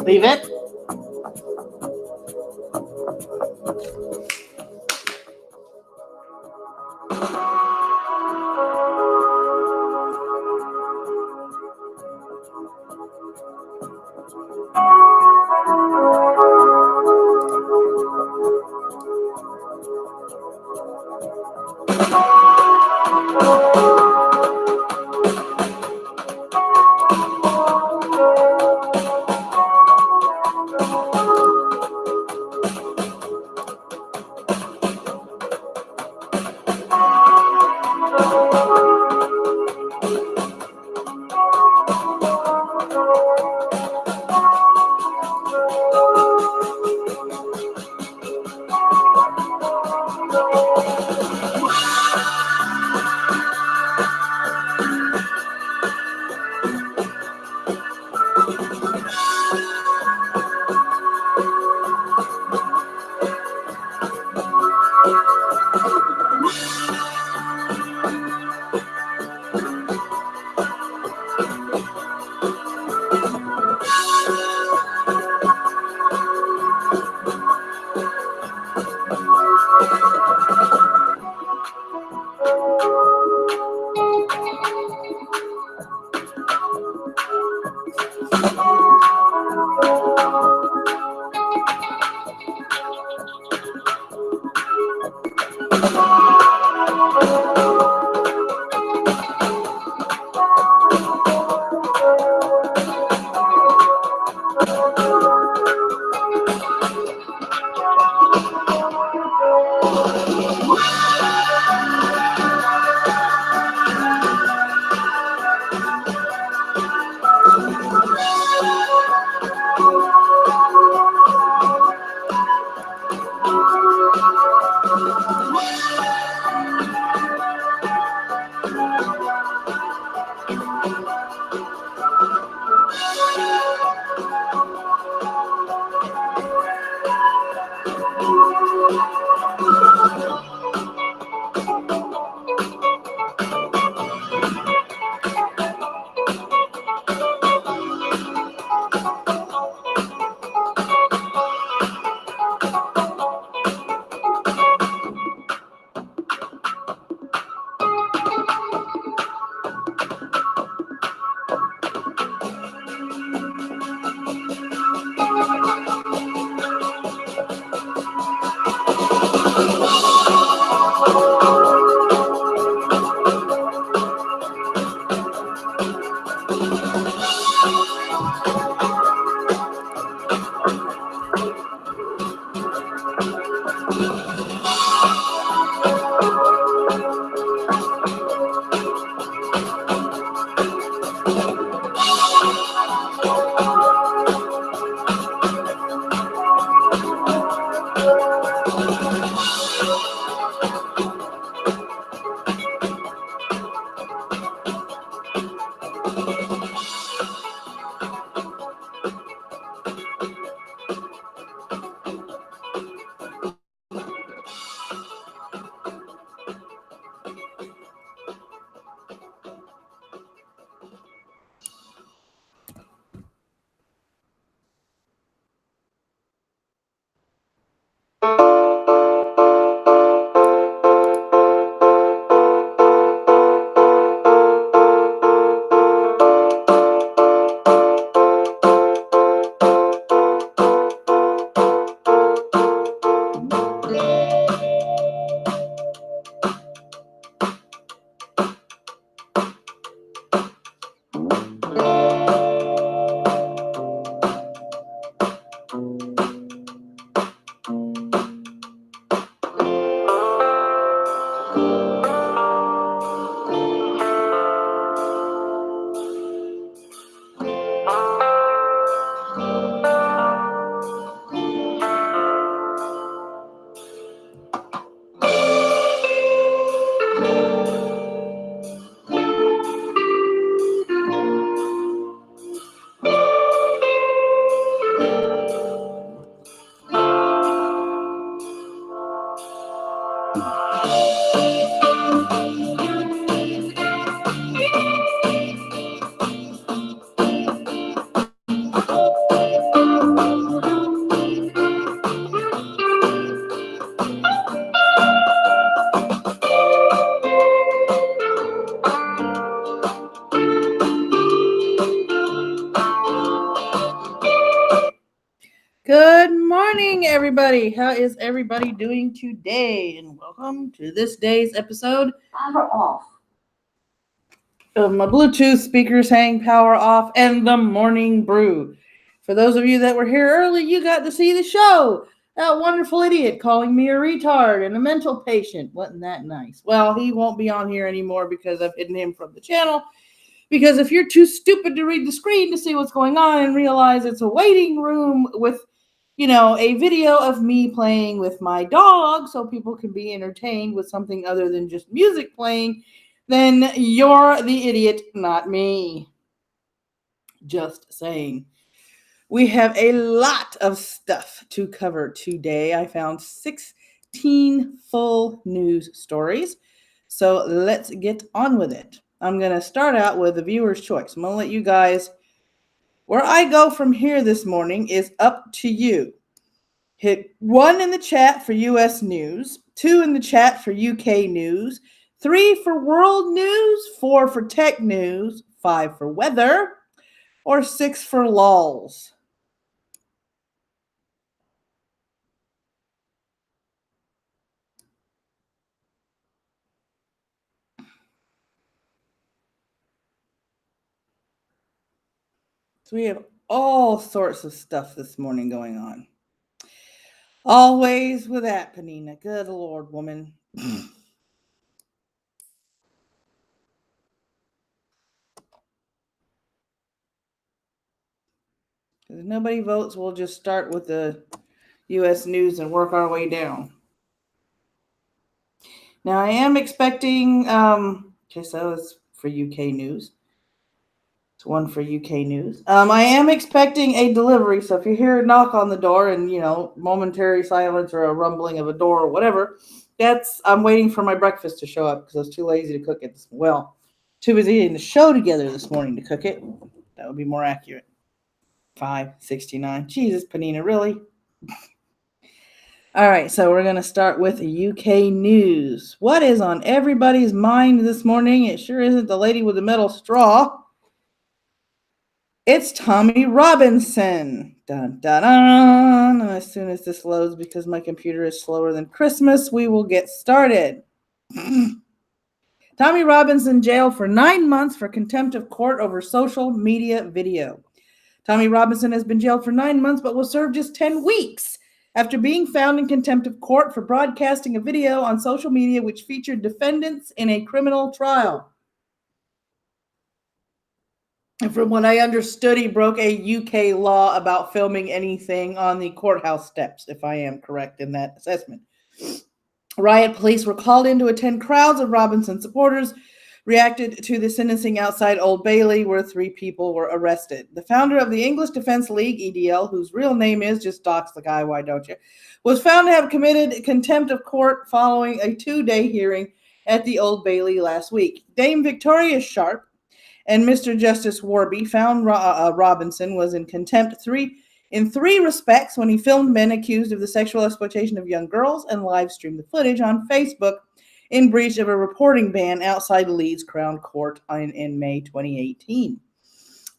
Leave it. Good morning, everybody. How is everybody doing today? And welcome to this day's episode. Power off. Of my Bluetooth speakers hang power off and the morning brew. For those of you that were here early, you got to see the show. That wonderful idiot calling me a retard and a mental patient. Wasn't that nice? Well, he won't be on here anymore because I've hidden him from the channel. Because if you're too stupid to read the screen to see what's going on and realize it's a waiting room with a video of me playing with my dog so people can be entertained with something other than just music playing, then you're the idiot, not me. Just saying. We have a lot of stuff to cover today. I found 16 full news stories. So let's get on with it. I'm going to start out with the viewer's choice. I'm going to let you guys, where I go from here this morning is up to you. Hit 1 in the chat for US news, 2 in the chat for UK news, 3 for world news, 4 for tech news, 5 for weather, or 6 for lulls. So we have all sorts of stuff this morning going on. Always with that, Panina. Good Lord, woman. If nobody votes, we'll just start with the U.S. news and work our way down. Now, I am expecting, okay, so it's for UK news. It's 1 for UK news. I am expecting a delivery, so if you hear a knock on the door and, momentary silence or a rumbling of a door or whatever, I'm waiting for my breakfast to show up because I was too lazy to cook it. Well, too busy eating the show together this morning to cook it. That would be more accurate. 5:69. Jesus, Panina, really? All right, so we're going to start with UK news. What is on everybody's mind this morning? It sure isn't the lady with the metal straw. It's Tommy Robinson. Dun, dun, dun. As soon as this loads, because my computer is slower than Christmas, we will get started. Tommy Robinson jailed for 9 months for contempt of court over social media video. Tommy Robinson has been jailed for 9 months, but will serve just 10 weeks after being found in contempt of court for broadcasting a video on social media which featured defendants in a criminal trial. And from what I understood, he broke a UK law about filming anything on the courthouse steps, if I am correct in that assessment. Riot police were called in to attend. Crowds of Robinson supporters reacted to the sentencing outside Old Bailey, where 3 people were arrested. The founder of the English Defence League, EDL, whose real name is, just dox the guy, why don't you, was found to have committed contempt of court following a 2-day hearing at the Old Bailey last week. Dame Victoria Sharp and Mr. Justice Warby found Robinson was in contempt in three respects when he filmed men accused of the sexual exploitation of young girls and live streamed the footage on Facebook in breach of a reporting ban outside Leeds Crown Court in May 2018.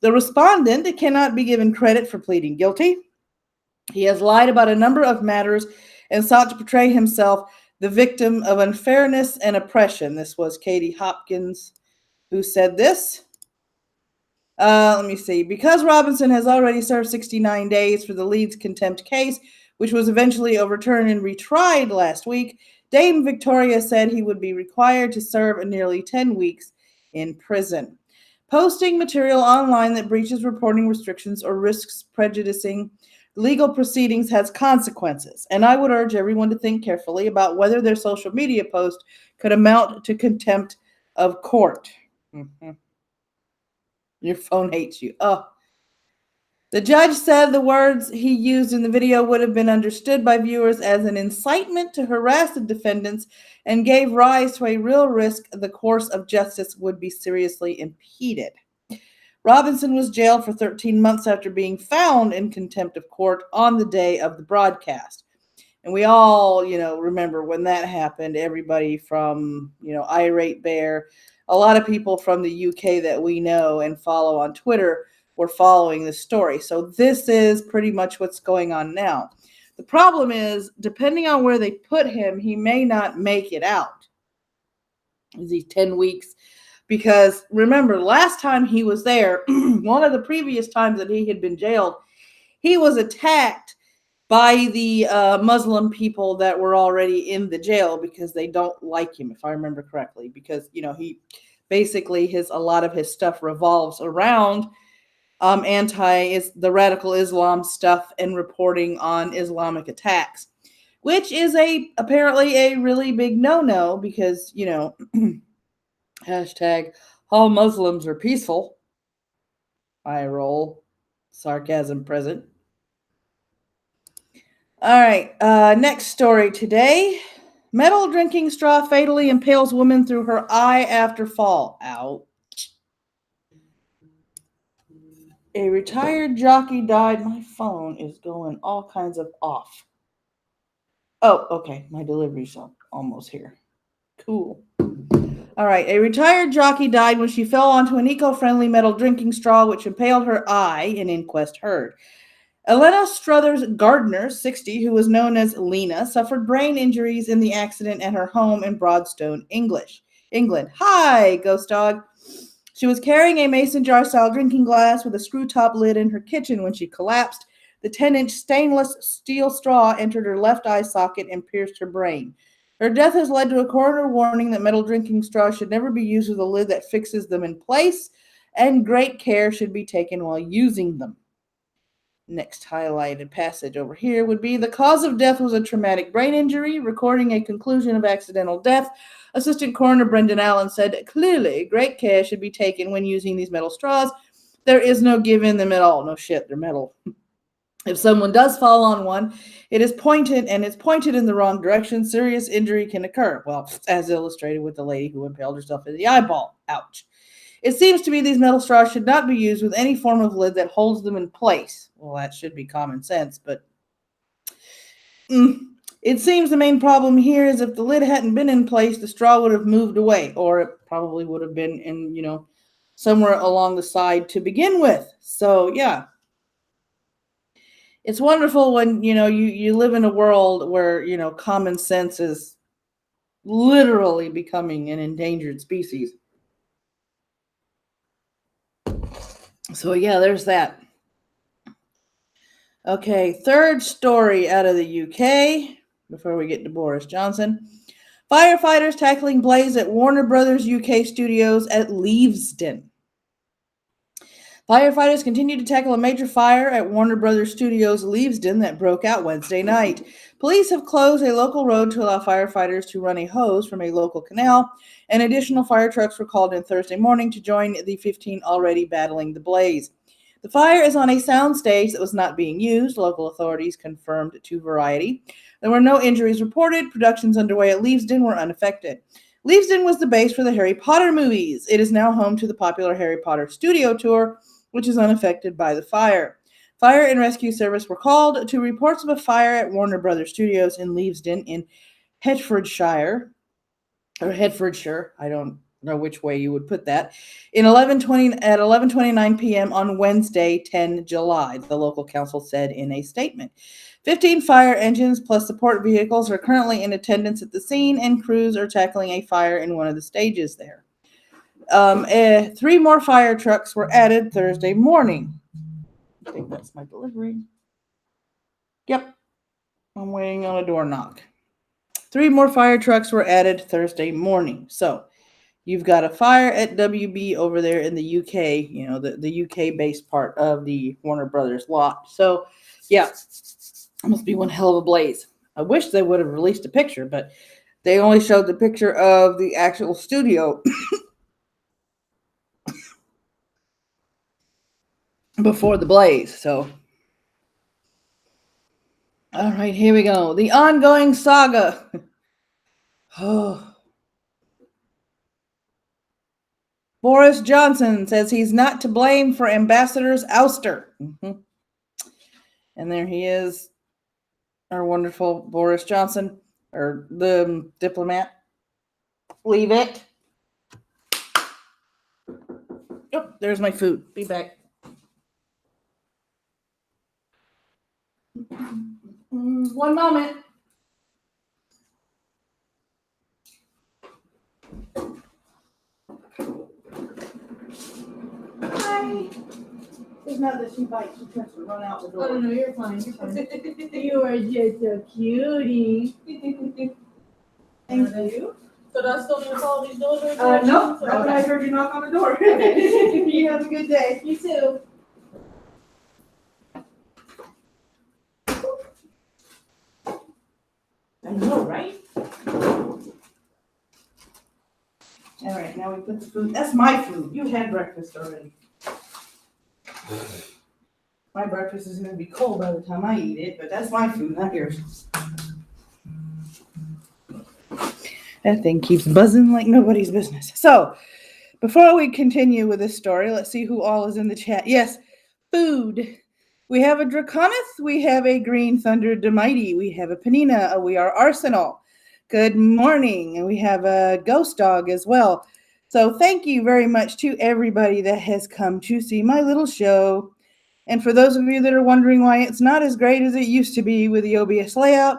The respondent cannot be given credit for pleading guilty. He has lied about a number of matters and sought to portray himself the victim of unfairness and oppression. This was Katie Hopkins who said this. Let me see. Because Robinson has already served 69 days for the Leeds contempt case, which was eventually overturned and retried last week, Dame Victoria said he would be required to serve nearly 10 weeks in prison. Posting material online that breaches reporting restrictions or risks prejudicing legal proceedings has consequences, and I would urge everyone to think carefully about whether their social media post could amount to contempt of court. Mm-hmm. Your phone hates you. Oh. The judge said the words he used in the video would have been understood by viewers as an incitement to harass the defendants and gave rise to a real risk the course of justice would be seriously impeded. Robinson was jailed for 13 months after being found in contempt of court on the day of the broadcast. And we all, remember when that happened, everybody from, Irate Bear, a lot of people from the UK that we know and follow on Twitter were following this story. So this is pretty much what's going on now. The problem is, depending on where they put him, he may not make it out. Is he 10 weeks? Because remember, last time he was there, one of the previous times that he had been jailed, he was attacked by the Muslim people that were already in the jail because they don't like him, if I remember correctly. Because, he basically, a lot of his stuff revolves around the radical Islam stuff and reporting on Islamic attacks, which is apparently a really big no-no because, hashtag all Muslims are peaceful. I roll. Sarcasm present. All right, next story today. Metal drinking straw fatally impales woman through her eye after fall. Ouch. A retired jockey died. My phone is going all kinds of off. Oh, okay. My delivery's almost here. Cool. All right. A retired jockey died when she fell onto an eco-friendly metal drinking straw, which impaled her eye, an inquest heard. Elena Struthers Gardner, 60, who was known as Lena, suffered brain injuries in the accident at her home in Broadstone, England. Hi, ghost dog. She was carrying a mason jar-style drinking glass with a screw-top lid in her kitchen when she collapsed. The 10-inch stainless steel straw entered her left eye socket and pierced her brain. Her death has led to a coroner warning that metal drinking straws should never be used with a lid that fixes them in place, and great care should be taken while using them. Next highlighted passage over here would be the cause of death was a traumatic brain injury. Recording a conclusion of accidental death, Assistant Coroner Brendan Allen said, clearly, great care should be taken when using these metal straws. There is no give in them at all. No shit, they're metal. If someone does fall on one, it is pointed in the wrong direction. Serious injury can occur. Well, as illustrated with the lady who impaled herself in the eyeball. Ouch. It seems to me these metal straws should not be used with any form of lid that holds them in place. Well, that should be common sense, but it seems the main problem here is if the lid hadn't been in place, the straw would have moved away, or it probably would have been in, somewhere along the side to begin with. So, yeah. It's wonderful when, you live in a world where, common sense is literally becoming an endangered species. So, yeah, there's that. Okay, third story out of the UK before we get to Boris Johnson. Firefighters tackling blaze at Warner Brothers UK studios at Leavesden. Firefighters continue to tackle a major fire at Warner Brothers Studios Leavesden that broke out Wednesday night. Police have closed a local road to allow firefighters to run a hose from a local canal, and additional fire trucks were called in Thursday morning to join the 15 already battling the blaze. The fire is on a soundstage that was not being used, local authorities confirmed to Variety. There were no injuries reported. Productions underway at Leavesden were unaffected. Leavesden was the base for the Harry Potter movies. It is now home to the popular Harry Potter studio tour, which is unaffected by the fire. Fire and rescue service were called to reports of a fire at Warner Brothers Studios in Leavesden in Hertfordshire. I don't know which way you would put that. At 11:29 p.m. on Wednesday, 10 July, the local council said in a statement. 15 fire engines plus support vehicles are currently in attendance at the scene, and crews are tackling a fire in one of the stages there. 3 more fire trucks were added Thursday morning. I think that's my delivery. Yep. I'm waiting on a door knock. 3 more fire trucks were added Thursday morning. So you've got a fire at WB over there in the UK, the UK-based part of the Warner Brothers lot. So, yeah, it must be one hell of a blaze. I wish they would have released a picture, but they only showed the picture of the actual studio before the blaze. So, all right, here we go. The ongoing saga. Boris Johnson says he's not to blame for ambassador's ouster. And there he is, our wonderful Boris Johnson, or the diplomat. Leave it. Oh, there's my food. Be back. Just one moment. Hi. It's not that she bites, she tries to run out the door. Oh, no, you're fine. You're fine. You are just a cutie. Thank you. So do I still need to follow these doors? No, that's when I heard you knock on the door. You have a good day. You too. I know, right? All right, now we put the food. That's my food. You had breakfast already. My breakfast is going to be cold by the time I eat it, but that's my food, not yours. That thing keeps buzzing like nobody's business. So, before we continue with this story, let's see who all is in the chat. Yes, food. We have a Draconith. We have a Green Thunder Demighty. We have a Panina. We are Arsenal. Good morning. And we have a Ghost Dog as well. So thank you very much to everybody that has come to see my little show. And for those of you that are wondering why it's not as great as it used to be with the OBS layout,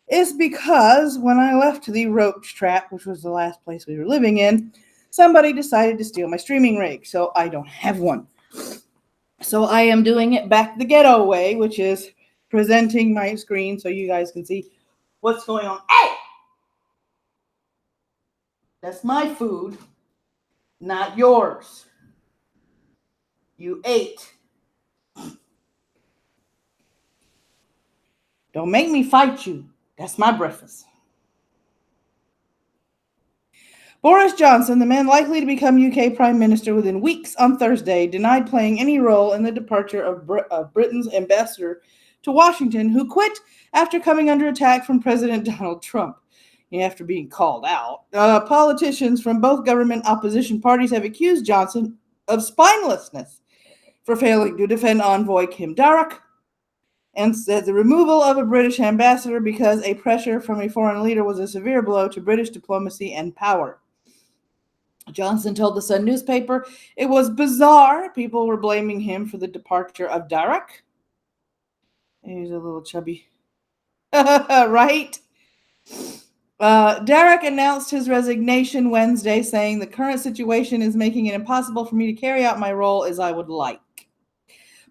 it's because when I left the Roach Trap, which was the last place we were living in, somebody decided to steal my streaming rig. So I don't have one. So I am doing it back the ghetto way, which is presenting my screen so you guys can see what's going on. Hey! That's my food, not yours. You ate. Don't make me fight you. That's my breakfast. Boris Johnson, the man likely to become UK Prime Minister within weeks on Thursday, denied playing any role in the departure of Britain's ambassador to Washington, who quit after coming under attack from President Donald Trump. After being called out, politicians from both government opposition parties have accused Johnson of spinelessness for failing to defend envoy Kim Darroch, and said the removal of a British ambassador because a pressure from a foreign leader was a severe blow to British diplomacy and power. Johnson told the Sun newspaper it was bizarre. People were blaming him for the departure of Darroch. He's a little chubby. Right? Darroch announced his resignation Wednesday, saying the current situation is making it impossible for me to carry out my role as I would like.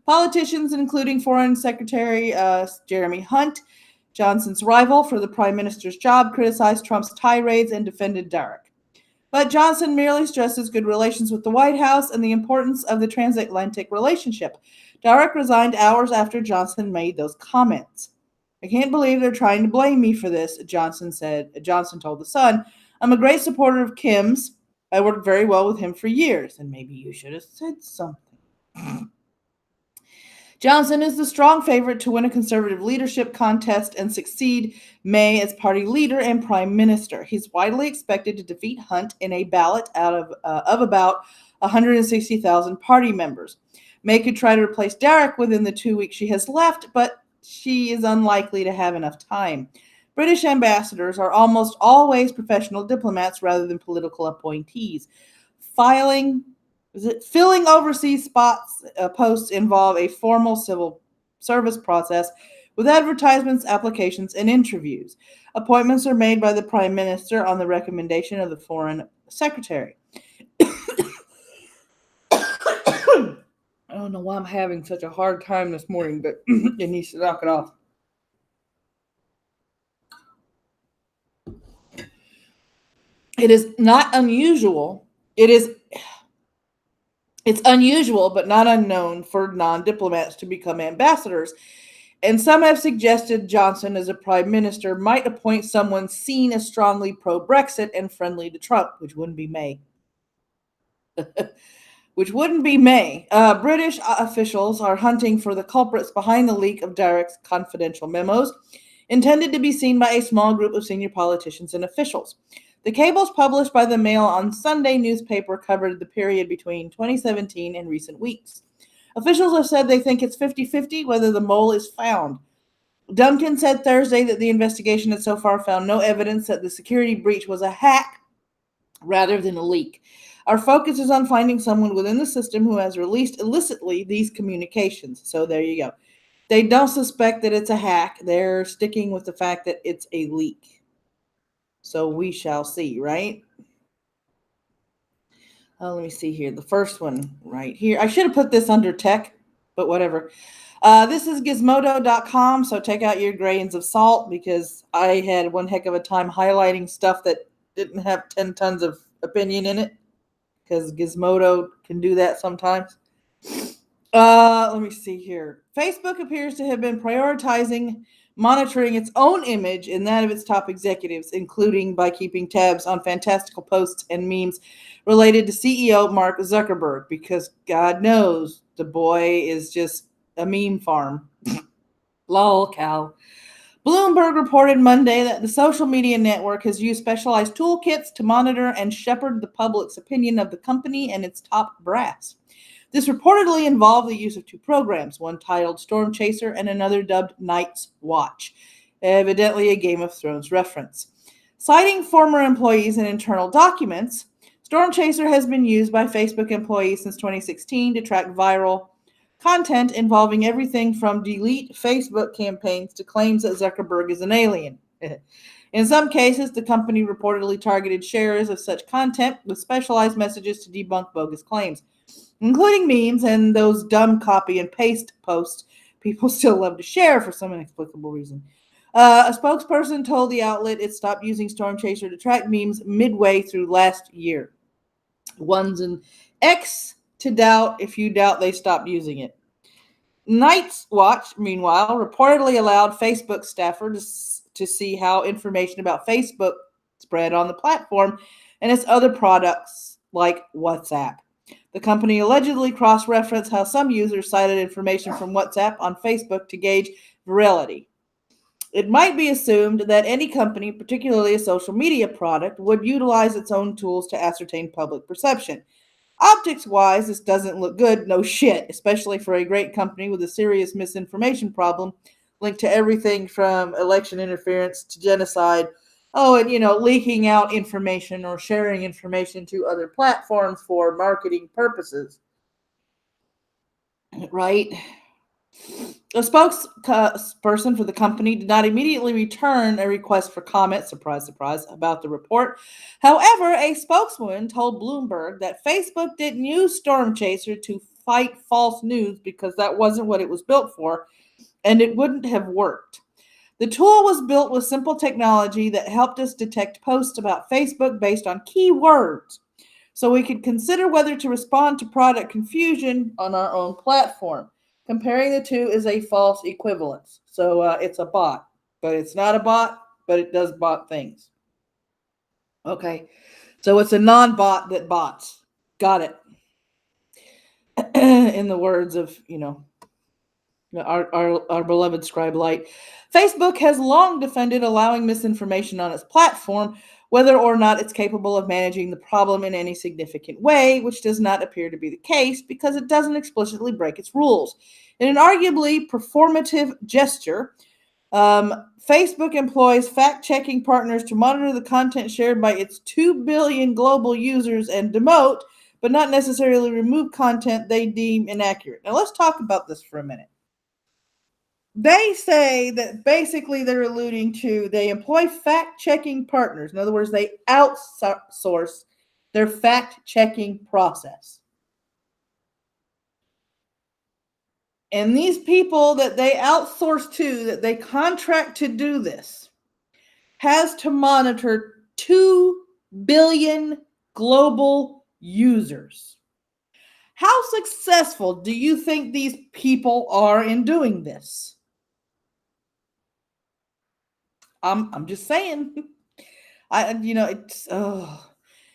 Politicians, including Foreign Secretary Jeremy Hunt, Johnson's rival for the Prime Minister's job, criticized Trump's tirades and defended Darroch. But Johnson merely stresses good relations with the White House and the importance of the transatlantic relationship. Darroch resigned hours after Johnson made those comments. I can't believe they're trying to blame me for this, Johnson said. Johnson told The Sun, I'm a great supporter of Kim's. I worked very well with him for years, and maybe you should have said something. Johnson is the strong favorite to win a conservative leadership contest and succeed May as party leader and prime minister. He's widely expected to defeat Hunt in a ballot out of about 160,000 party members. May could try to replace Darroch within the 2 weeks she has left, but she is unlikely to have enough time. British ambassadors are almost always professional diplomats rather than political appointees. Filling overseas posts involve a formal civil service process with advertisements, applications, and interviews. Appointments are made by the Prime Minister on the recommendation of the Foreign Secretary. I don't know why I'm having such a hard time this morning, but it needs to knock it off. It is not unusual. It's unusual, but not unknown for non-diplomats to become ambassadors. And some have suggested Johnson, as a prime minister, might appoint someone seen as strongly pro-Brexit and friendly to Trump, which wouldn't be May. British officials are hunting for the culprits behind the leak of Darroch's confidential memos, intended to be seen by a small group of senior politicians and officials. The cables published by the Mail on Sunday newspaper covered the period between 2017 and recent weeks. Officials have said they think it's 50-50 whether the mole is found. Duncan said Thursday that the investigation has so far found no evidence that the security breach was a hack rather than a leak. Our focus is on finding someone within the system who has released illicitly these communications. So there you go. They don't suspect that it's a hack. They're sticking with the fact that it's a leak. So we shall see, right? Let me see here. The first one right here. I should have put this under tech, but whatever. This is gizmodo.com, so take out your grains of salt because I had one heck of a time highlighting stuff that didn't have 10 tons of opinion in it because Gizmodo can do that sometimes. Let me see here. Facebook appears to have been prioritizing monitoring its own image and that of its top executives, including by keeping tabs on fantastical posts and memes related to CEO Mark Zuckerberg, because God knows the boy is just a meme farm. Lol, Cal. Bloomberg reported Monday that the social media network has used specialized toolkits to monitor and shepherd the public's opinion of the company and its top brass. This reportedly involved the use of two programs, one titled Storm Chaser and another dubbed Night's Watch, evidently a Game of Thrones reference. Citing former employees and internal documents, Storm Chaser has been used by Facebook employees since 2016 to track viral content involving everything from delete Facebook campaigns to claims that Zuckerberg is an alien. In some cases, the company reportedly targeted sharers of such content with specialized messages to debunk bogus claims, including memes and those dumb copy and paste posts people still love to share for some inexplicable reason. A spokesperson told the outlet it stopped using Storm Chaser to track memes midway through last year. One's an X to doubt if you doubt they stopped using it. Night's Watch, meanwhile, reportedly allowed Facebook staffers to see how information about Facebook spread on the platform and its other products like WhatsApp. The company allegedly cross-referenced how some users cited information from WhatsApp on Facebook to gauge virility. It might be assumed that any company, particularly a social media product, would utilize its own tools to ascertain public perception. Optics-wise, this doesn't look good, no shit, especially for a great company with a serious misinformation problem linked to everything from election interference to genocide. Oh, and leaking out information or sharing information to other platforms for marketing purposes. Right? A spokesperson for the company did not immediately return a request for comment, surprise, surprise, about the report. However, a spokeswoman told Bloomberg that Facebook didn't use Storm Chaser to fight false news because that wasn't what it was built for, and it wouldn't have worked. The tool was built with simple technology that helped us detect posts about Facebook based on keywords, so we could consider whether to respond to product confusion on our own platform. Comparing the two is a false equivalence. So it's a bot, but it's not a bot, but it does bot things. Okay, so it's a non-bot that bots. Got it. In the words of, our beloved Scribe Light. Facebook has long defended allowing misinformation on its platform, whether or not it's capable of managing the problem in any significant way, which does not appear to be the case because it doesn't explicitly break its rules. In an arguably performative gesture, Facebook employs fact-checking partners to monitor the content shared by its 2 billion global users and demote, but not necessarily remove content they deem inaccurate. Now let's talk about this for a minute. They say that basically they're alluding to they employ fact-checking partners. In other words, they outsource their fact-checking process. And these people that they outsource to, that they contract to do this, has to monitor 2 billion global users. How successful do you think these people are in doing this? I'm just saying.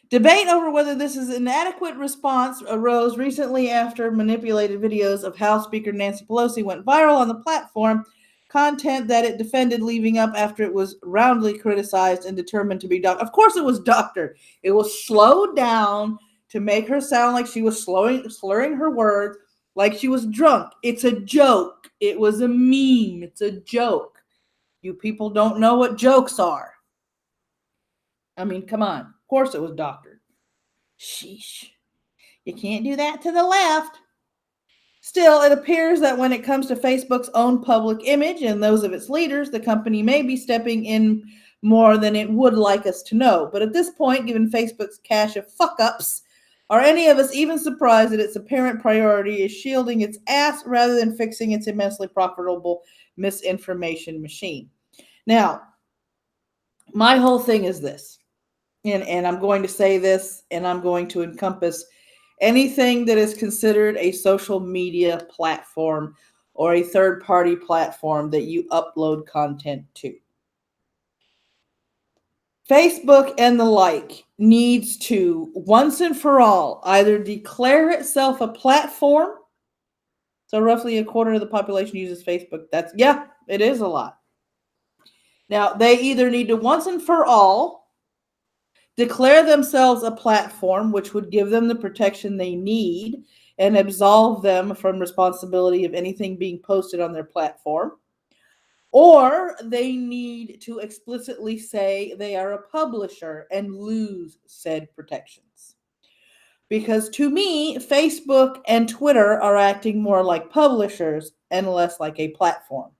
Debate over whether this is an adequate response arose recently after manipulated videos of House Speaker Nancy Pelosi went viral on the platform, content that it defended leaving up after it was roundly criticized and determined to be doctored. Of course it was doctored. It was slowed down to make her sound like she was slurring her words, like she was drunk. It's a joke. It was a meme. It's a joke. You people don't know what jokes are. I mean, come on. Of course it was doctored. Sheesh. You can't do that to the left. Still, it appears that when it comes to Facebook's own public image and those of its leaders, the company may be stepping in more than it would like us to know. But at this point, given Facebook's cache of fuck-ups, are any of us even surprised that its apparent priority is shielding its ass rather than fixing its immensely profitable misinformation machine? Now, my whole thing is this, and I'm going to say this, and I'm going to encompass anything that is considered a social media platform or a third-party platform that you upload content to. Facebook and the like needs to, once and for all, either declare itself a platform. So roughly a quarter of the population uses Facebook. It is a lot. Now, they either need to once and for all declare themselves a platform, which would give them the protection they need and absolve them from responsibility of anything being posted on their platform, or they need to explicitly say they are a publisher and lose said protections. Because to me, Facebook and Twitter are acting more like publishers and less like a platform.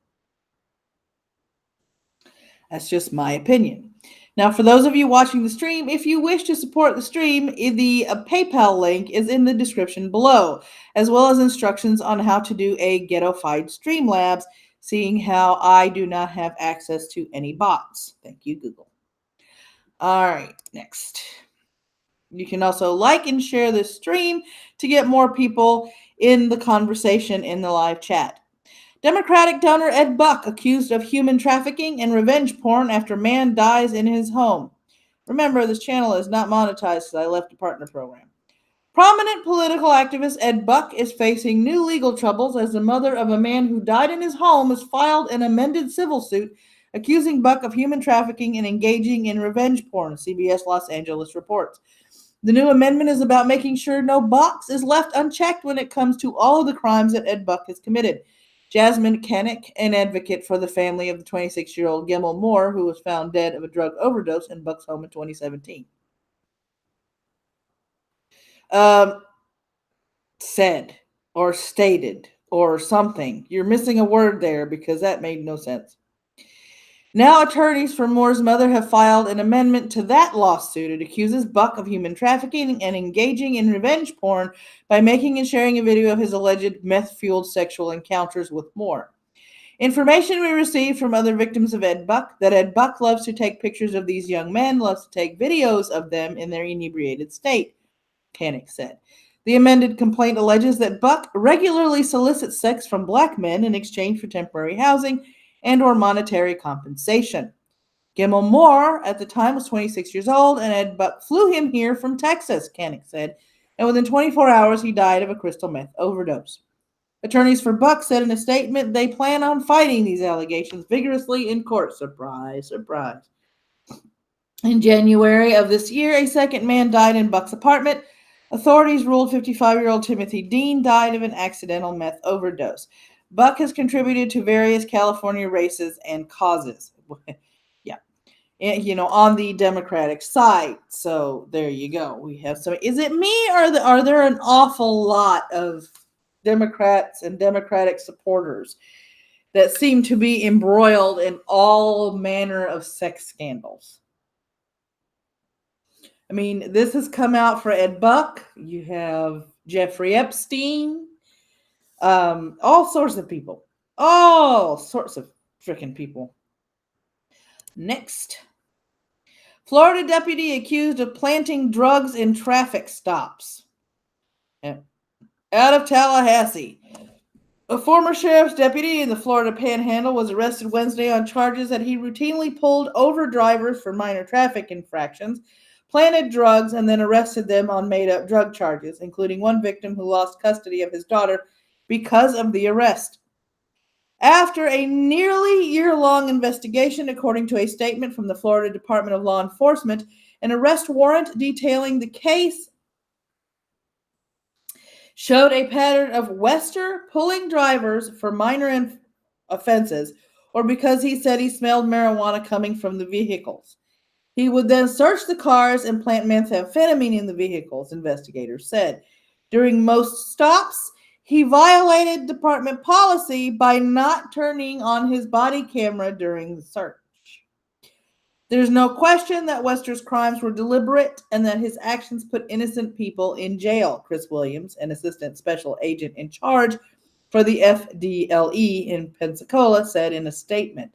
That's just my opinion. Now, for those of you watching the stream, if you wish to support the stream, the PayPal link is in the description below, as well as instructions on how to do a ghetto-fied Streamlabs, seeing how I do not have access to any bots. Thank you, Google. All right, next. You can also like and share this stream to get more people in the conversation in the live chat. Democratic donor Ed Buck accused of human trafficking and revenge porn after man dies in his home. Remember, this channel is not monetized because I left a partner program. Prominent political activist Ed Buck is facing new legal troubles as the mother of a man who died in his home has filed an amended civil suit accusing Buck of human trafficking and engaging in revenge porn, CBS Los Angeles reports. The new amendment is about making sure no box is left unchecked when it comes to all of the crimes that Ed Buck has committed. Jasmine Kennick, an advocate for the family of the 26-year-old Gemmel Moore, who was found dead of a drug overdose in Buck's home in 2017. Said or stated or something. You're missing a word there because that made no sense. Now attorneys for Moore's mother have filed an amendment to that lawsuit. It accuses Buck of human trafficking and engaging in revenge porn by making and sharing a video of his alleged meth-fueled sexual encounters with Moore. Information we received from other victims of Ed Buck that Ed Buck loves to take pictures of these young men, loves to take videos of them in their inebriated state, Kennick said. The amended complaint alleges that Buck regularly solicits sex from black men in exchange for temporary housing and or monetary compensation. Gemmel Moore at the time was 26 years old, and Ed Buck flew him here from Texas, Kennick said, and within 24 hours he died of a crystal meth overdose. Attorneys for Buck said in a statement they plan on fighting these allegations vigorously in court. Surprise, surprise. In January of this year, a second man died in Buck's apartment. Authorities ruled 55-year-old Timothy Dean died of an accidental meth overdose. Buck has contributed to various California races and causes. Yeah. On the Democratic side. So there you go. We have some. Is it me or are there an awful lot of Democrats and Democratic supporters that seem to be embroiled in all manner of sex scandals? I mean, this has come out for Ed Buck. You have Jeffrey Epstein. All sorts of people. All sorts of freaking people. Next. Florida deputy accused of planting drugs in traffic stops. Out of Tallahassee. A former sheriff's deputy in the Florida Panhandle was arrested Wednesday on charges that he routinely pulled over drivers for minor traffic infractions, planted drugs, and then arrested them on made-up drug charges, including one victim who lost custody of his daughter because of the arrest. After a nearly year-long investigation, according to a statement from the Florida Department of Law Enforcement, an arrest warrant detailing the case showed a pattern of Wester pulling drivers for minor offenses or because he said he smelled marijuana coming from the vehicles. He would then search the cars and plant methamphetamine in the vehicles, investigators said. During most stops, he violated department policy by not turning on his body camera during the search. There's no question that Wester's crimes were deliberate and that his actions put innocent people in jail, Chris Williams, an assistant special agent in charge for the FDLE in Pensacola, said in a statement.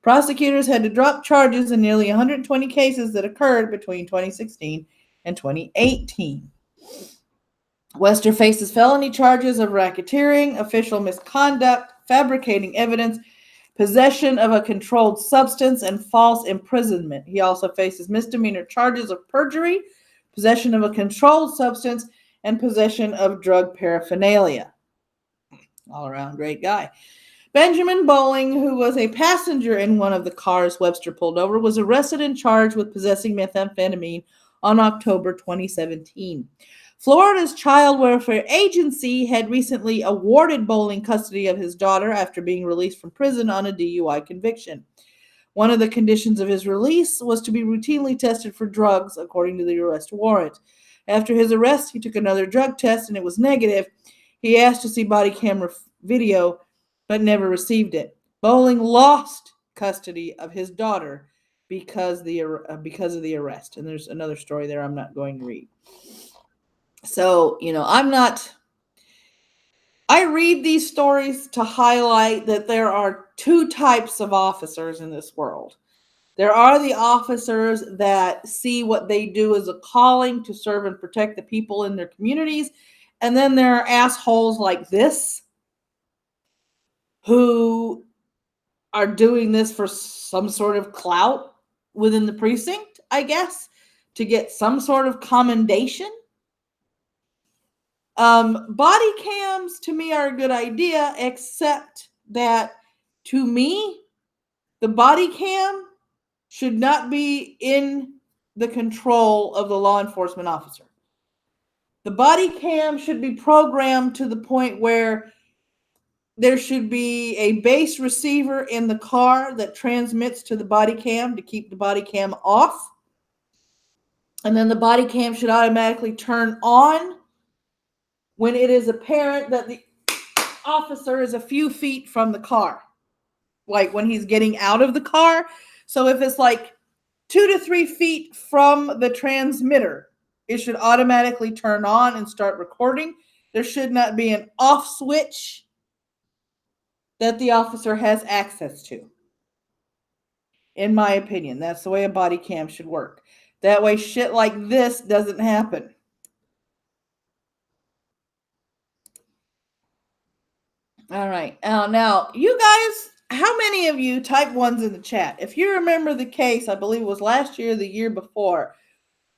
Prosecutors had to drop charges in nearly 120 cases that occurred between 2016 and 2018. Wester faces felony charges of racketeering, official misconduct, fabricating evidence, possession of a controlled substance, and false imprisonment. He also faces misdemeanor charges of perjury, possession of a controlled substance, and possession of drug paraphernalia. All around great guy. Benjamin Bowling, who was a passenger in one of the cars Webster pulled over, was arrested and charged with possessing methamphetamine on October 2017. Florida's Child Welfare Agency had recently awarded Bowling custody of his daughter after being released from prison on a DUI conviction. One of the conditions of his release was to be routinely tested for drugs, according to the arrest warrant. After his arrest, he took another drug test and it was negative. He asked to see body camera video, but never received it. Bowling lost custody of his daughter because of the arrest. And there's another story there I'm not going to read. So, I read these stories to highlight that there are two types of officers in this world. There are the officers that see what they do as a calling to serve and protect the people in their communities. And then there are assholes like this who are doing this for some sort of clout within the precinct, I guess, to get some sort of commendation. Body cams to me are a good idea, except that to me, the body cam should not be in the control of the law enforcement officer. The body cam should be programmed to the point where there should be a base receiver in the car that transmits to the body cam to keep the body cam off. And then the body cam should automatically turn on when it is apparent that the officer is a few feet from the car, like when he's getting out of the car. So if it's like 2 to 3 feet from the transmitter, it should automatically turn on and start recording. There should not be an off switch that the officer has access to. In my opinion, that's the way a body cam should work. That way shit like this doesn't happen. All right. Now, you guys, how many of you type ones in the chat? If you remember the case, I believe it was last year or the year before,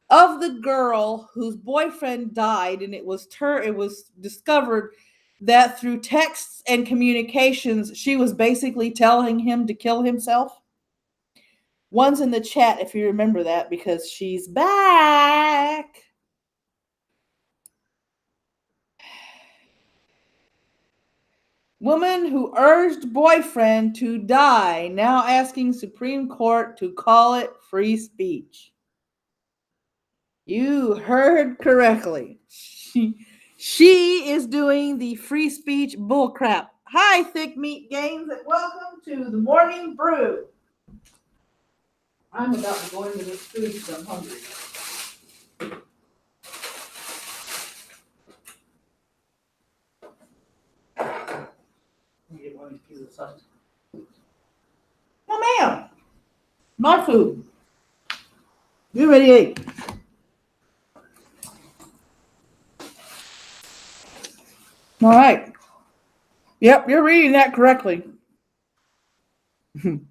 of the girl whose boyfriend died, and it was discovered that through texts and communications, she was basically telling him to kill himself. One's in the chat if you remember that, because she's back. Woman who urged boyfriend to die, now asking Supreme Court to call it free speech. You heard correctly. She is doing the free speech bullcrap. Hi, Thick Meat Games, and welcome to the Morning Brew. I'm about to go into this food because I'm hungry. Let me get one of these pieces of sausage. No, ma'am. My food. You already ate. All right. Yep, you're reading that correctly. In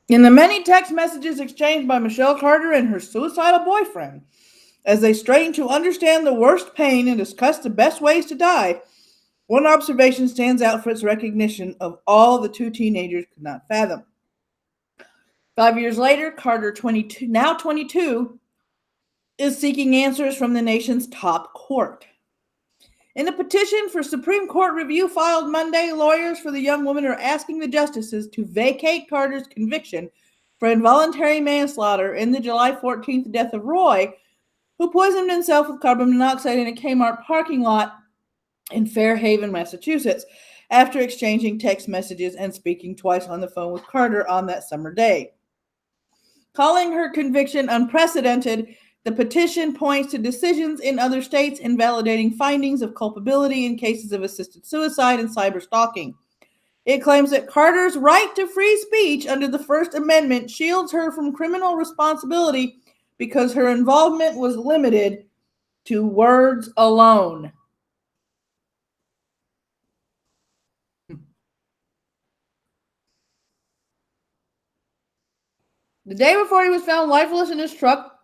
the many text messages exchanged by Michelle Carter and her suicidal boyfriend, as they strain to understand the worst pain and discuss the best ways to die, one observation stands out for its recognition of all the two teenagers could not fathom. 5 years later, Carter, now 22, is seeking answers from the nation's top court. In a petition for Supreme Court review filed Monday, lawyers for the young woman are asking the justices to vacate Carter's conviction for involuntary manslaughter in the July 14th death of Roy, who poisoned himself with carbon monoxide in a Kmart parking lot in Fairhaven, Massachusetts, after exchanging text messages and speaking twice on the phone with Carter on that summer day. Calling her conviction unprecedented, the petition points to decisions in other states invalidating findings of culpability in cases of assisted suicide and cyberstalking. It claims that Carter's right to free speech under the First Amendment shields her from criminal responsibility because her involvement was limited to words alone. The day before he was found lifeless in his truck,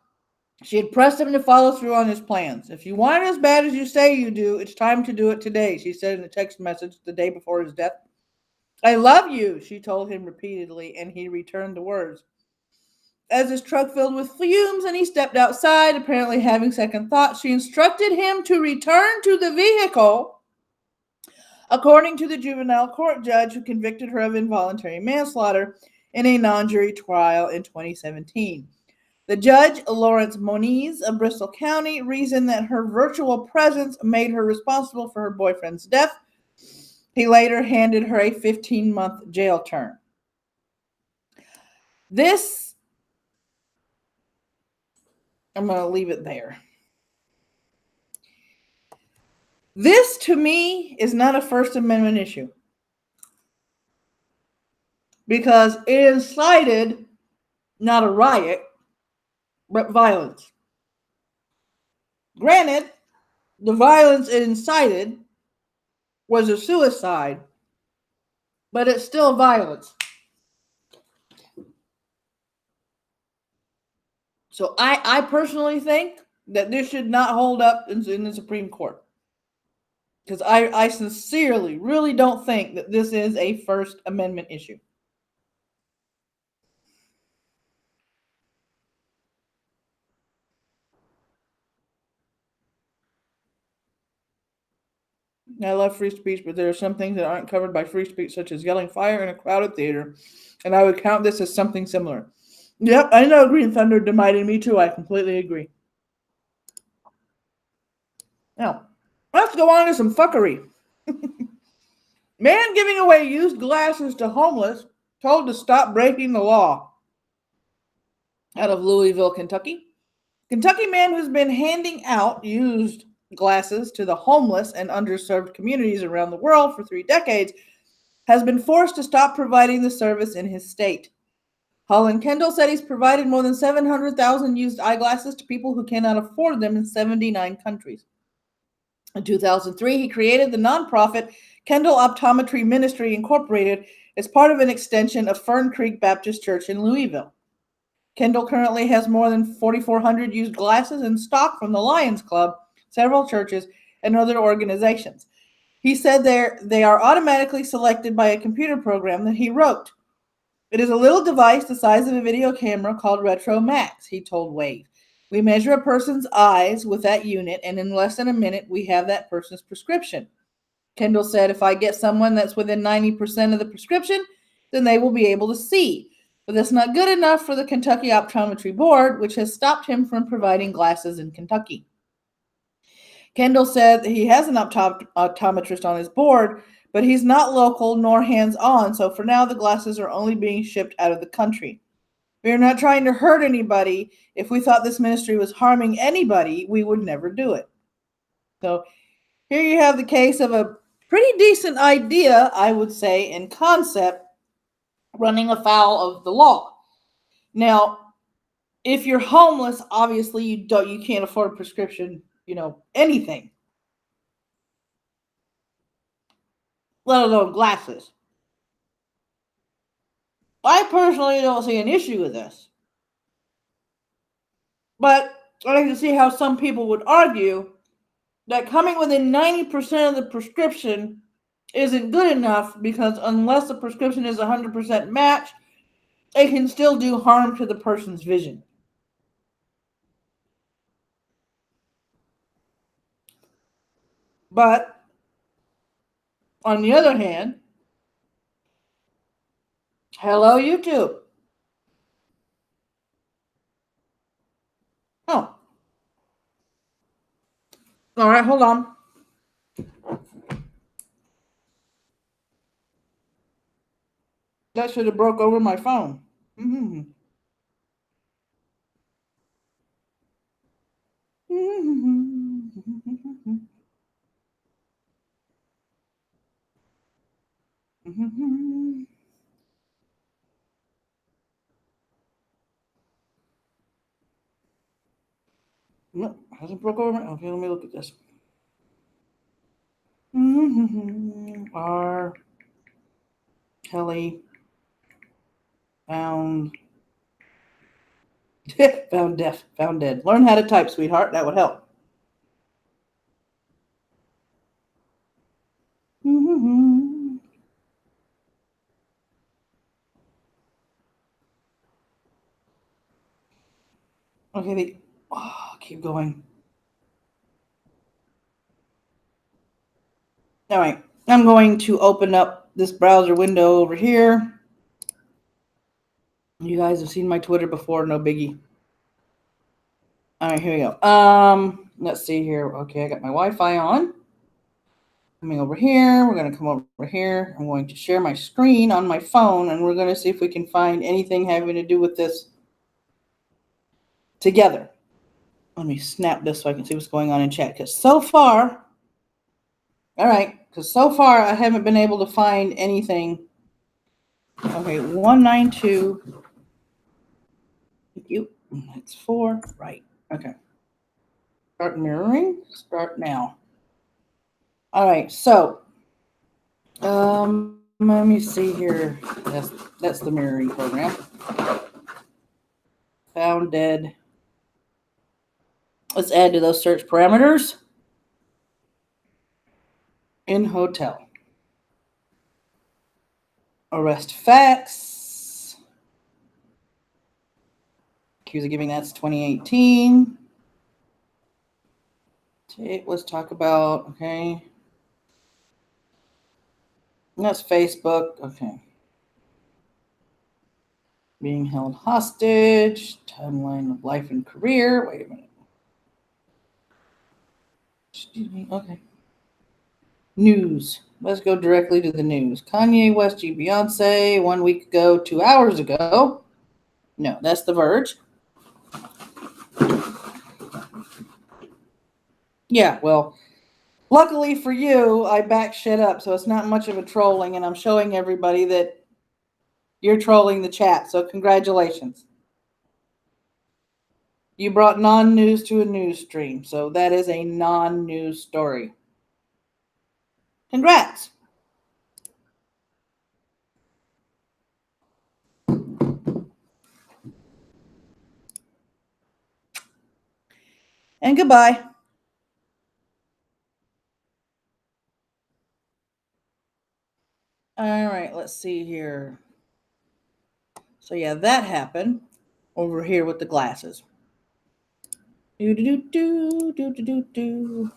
she had pressed him to follow through on his plans. If you want it as bad as you say you do, it's time to do it today, she said in a text message the day before his death. I love you, she told him repeatedly, and he returned the words. As his truck filled with fumes and he stepped outside, apparently having second thoughts, she instructed him to return to the vehicle, according to the juvenile court judge who convicted her of involuntary manslaughter in a non-jury trial in 2017. The judge, Lawrence Moniz of Bristol County, reasoned that her virtual presence made her responsible for her boyfriend's death. He later handed her a 15-month jail term. I'm going to leave it there. This, to me, is not a First Amendment issue because it incited not a riot, but violence. Granted, the violence it incited was a suicide, but it's still violence. So I personally think that this should not hold up in the Supreme Court. Because I sincerely really don't think that this is a First Amendment issue. I love free speech, but there are some things that aren't covered by free speech, such as yelling fire in a crowded theater, and I would count this as something similar. Yep, I know Green Thunder divided me too. I completely agree. Now, let's go on to some fuckery. Man giving away used glasses to homeless, told to stop breaking the law. Out of Louisville, Kentucky. Kentucky man who's been handing out used glasses to the homeless and underserved communities around the world for 3 decades has been forced to stop providing the service in his state. Holland Kendall said he's provided more than 700,000 used eyeglasses to people who cannot afford them in 79 countries. In 2003, he created the nonprofit Kendall Optometry Ministry Incorporated as part of an extension of Fern Creek Baptist Church in Louisville. Kendall currently has more than 4,400 used glasses in stock from the Lions Club, several churches, and other organizations. He said they are automatically selected by a computer program that he wrote. It is a little device the size of a video camera called Retro Max, he told Wave. We measure a person's eyes with that unit, and in less than a minute, we have that person's prescription. Kendall said, if I get someone that's within 90% of the prescription, then they will be able to see. But that's not good enough for the Kentucky Optometry Board, which has stopped him from providing glasses in Kentucky. Kendall said that he has an optometrist on his board, but he's not local nor hands-on, so for now the glasses are only being shipped out of the country. We are not trying to hurt anybody. If we thought this ministry was harming anybody, we would never do it. So here you have the case of a pretty decent idea, I would say, in concept, running afoul of the law. Now, if you're homeless, obviously you can't afford a prescription, anything, let alone glasses. I personally don't see an issue with this. But I can see how some people would argue that coming within 90% of the prescription isn't good enough because unless the prescription is 100% matched, it can still do harm to the person's vision. But on the other hand, hello YouTube. Oh, All right, hold on. That should have broke over my phone. Mm-hmm. No, hasn't broke over. Okay, let me look at this. R. Kelly found found deaf, found dead. Learn how to type, sweetheart. That would help. Okay, keep going. All right, I'm going to open up this browser window over here. You guys have seen my Twitter before, no biggie. All right, here we go. Let's see here. Okay, I got my Wi-Fi on. Coming over here, we're going to come over here. I'm going to share my screen on my phone, and we're going to see if we can find anything having to do with this together. Let me snap this so I can see what's going on in chat. Because so far, I haven't been able to find anything. Okay, 192. Thank you. That's 4. Right. Okay. Start mirroring. Start now. All right. So, let me see here. That's the mirroring program. Found dead. Let's add to those search parameters. In hotel. Arrest facts. Accused of giving that's 2018. Let's talk about, okay. That's Facebook. Okay. Being held hostage. Timeline of life and career. Wait a minute. Excuse me. Okay. News. Let's go directly to the news. Kanye West, Beyonce, 1 week ago, 2 hours ago. No, that's The Verge. Yeah, well, luckily for you, I back shit up, so it's not much of a trolling, and I'm showing everybody that you're trolling the chat, so congratulations. You brought non-news to a news stream, so that is a non-news story. Congrats. And goodbye. All right, let's see here. So yeah, that happened over here with the glasses. Do do do do do do do.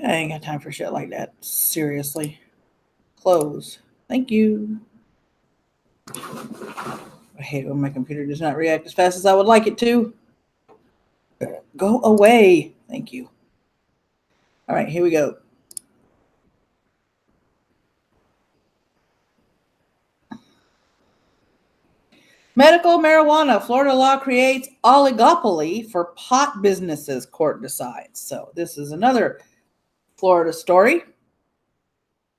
I ain't got time for shit like that. Seriously. Close. Thank you. I hate when my computer does not react as fast as I would like it to. Go away. Thank you. All right, here we go. Medical marijuana. Florida law creates oligopoly for pot businesses, court decides. So this is another Florida story.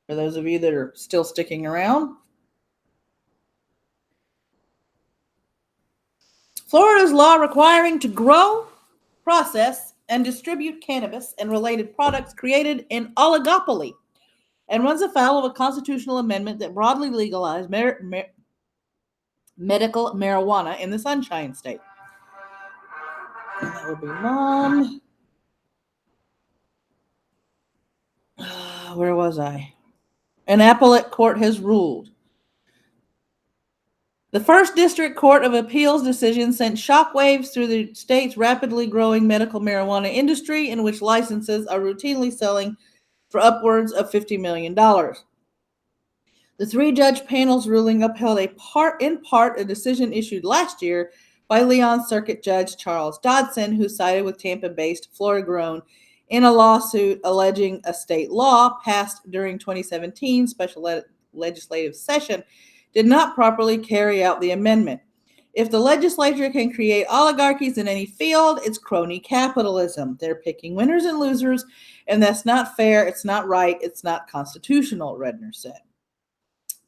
For those of you that are still sticking around. Florida's law requiring to grow, process, and distribute cannabis and related products created an oligopoly and runs afoul of a constitutional amendment that broadly legalized medical marijuana in the Sunshine State. And that would be Mom. Where was I? An appellate court has ruled. The First District Court of Appeals decision sent shockwaves through the state's rapidly growing medical marijuana industry, in which licenses are routinely selling for upwards of $50 million. The 3-judge panel's ruling upheld in part a decision issued last year by Leon Circuit Judge Charles Dodson, who sided with Tampa-based Florida Grown in a lawsuit alleging a state law passed during 2017 special legislative session did not properly carry out the amendment. If the legislature can create oligarchies in any field, it's crony capitalism. They're picking winners and losers, and that's not fair, it's not right, it's not constitutional, Redner said.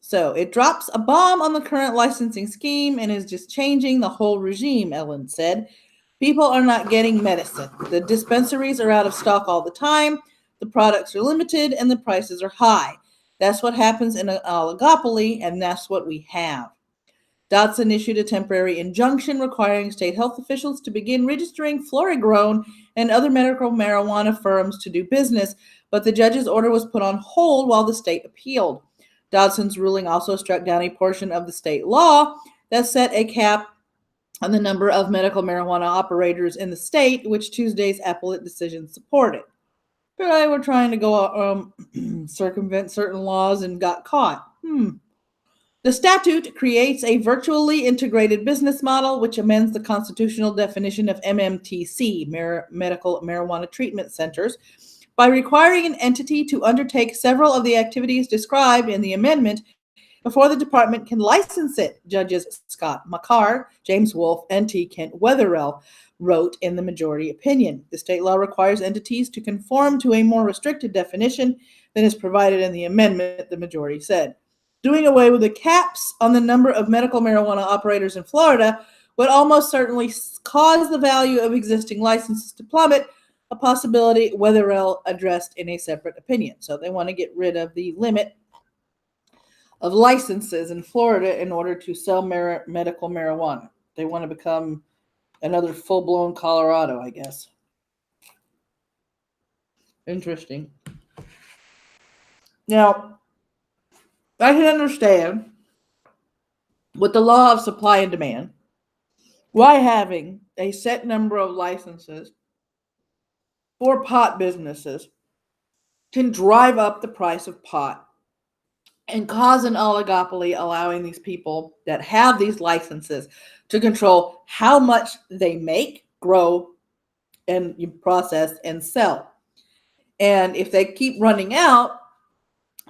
So it drops a bomb on the current licensing scheme and is just changing the whole regime, Ellen said. People are not getting medicine. The dispensaries are out of stock all the time, the products are limited, and the prices are high. That's what happens in an oligopoly, and that's what we have. Dodson issued a temporary injunction requiring state health officials to begin registering Florida Grown and other medical marijuana firms to do business, but the judge's order was put on hold while the state appealed. Dodson's ruling also struck down a portion of the state law that set a cap on the number of medical marijuana operators in the state, which Tuesday's appellate decision supported. But they were trying to go circumvent certain laws and got caught. The statute creates a virtually integrated business model, which amends the constitutional definition of MMTC, medical marijuana treatment centers, by requiring an entity to undertake several of the activities described in the amendment before the department can license it, Judges Scott McCarr, James Wolfe, and T. Kent Wetherell wrote in the majority opinion. The state law requires entities to conform to a more restricted definition than is provided in the amendment, the majority said. Doing away with the caps on the number of medical marijuana operators in Florida would almost certainly cause the value of existing licenses to plummet, a possibility Wetherell addressed in a separate opinion. So they want to get rid of the limit of licenses in Florida in order to sell medical marijuana. They want to become another full-blown Colorado, I guess. Interesting. Now, I can understand with the law of supply and demand why having a set number of licenses for pot businesses can drive up the price of pot and cause an oligopoly, allowing these people that have these licenses to control how much they make, grow, and process and sell. And if they keep running out,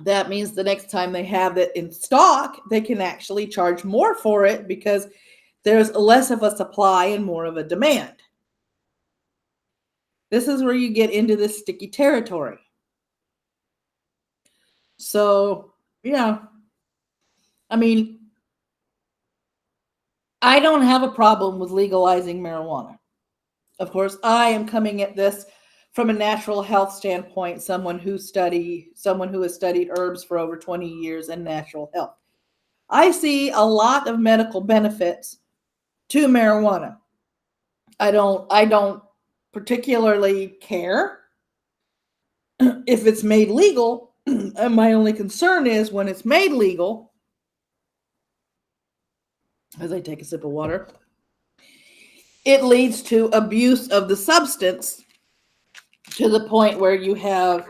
that means the next time they have it in stock, they can actually charge more for it because there's less of a supply and more of a demand. This is where you get into this sticky territory. So, yeah. I mean, I don't have a problem with legalizing marijuana. Of course, I am coming at this from a natural health standpoint, someone who has studied herbs for over 20 years and natural health. I see a lot of medical benefits to marijuana. I don't particularly care if it's made legal. And my only concern is when it's made legal, as I take a sip of water, it leads to abuse of the substance to the point where you have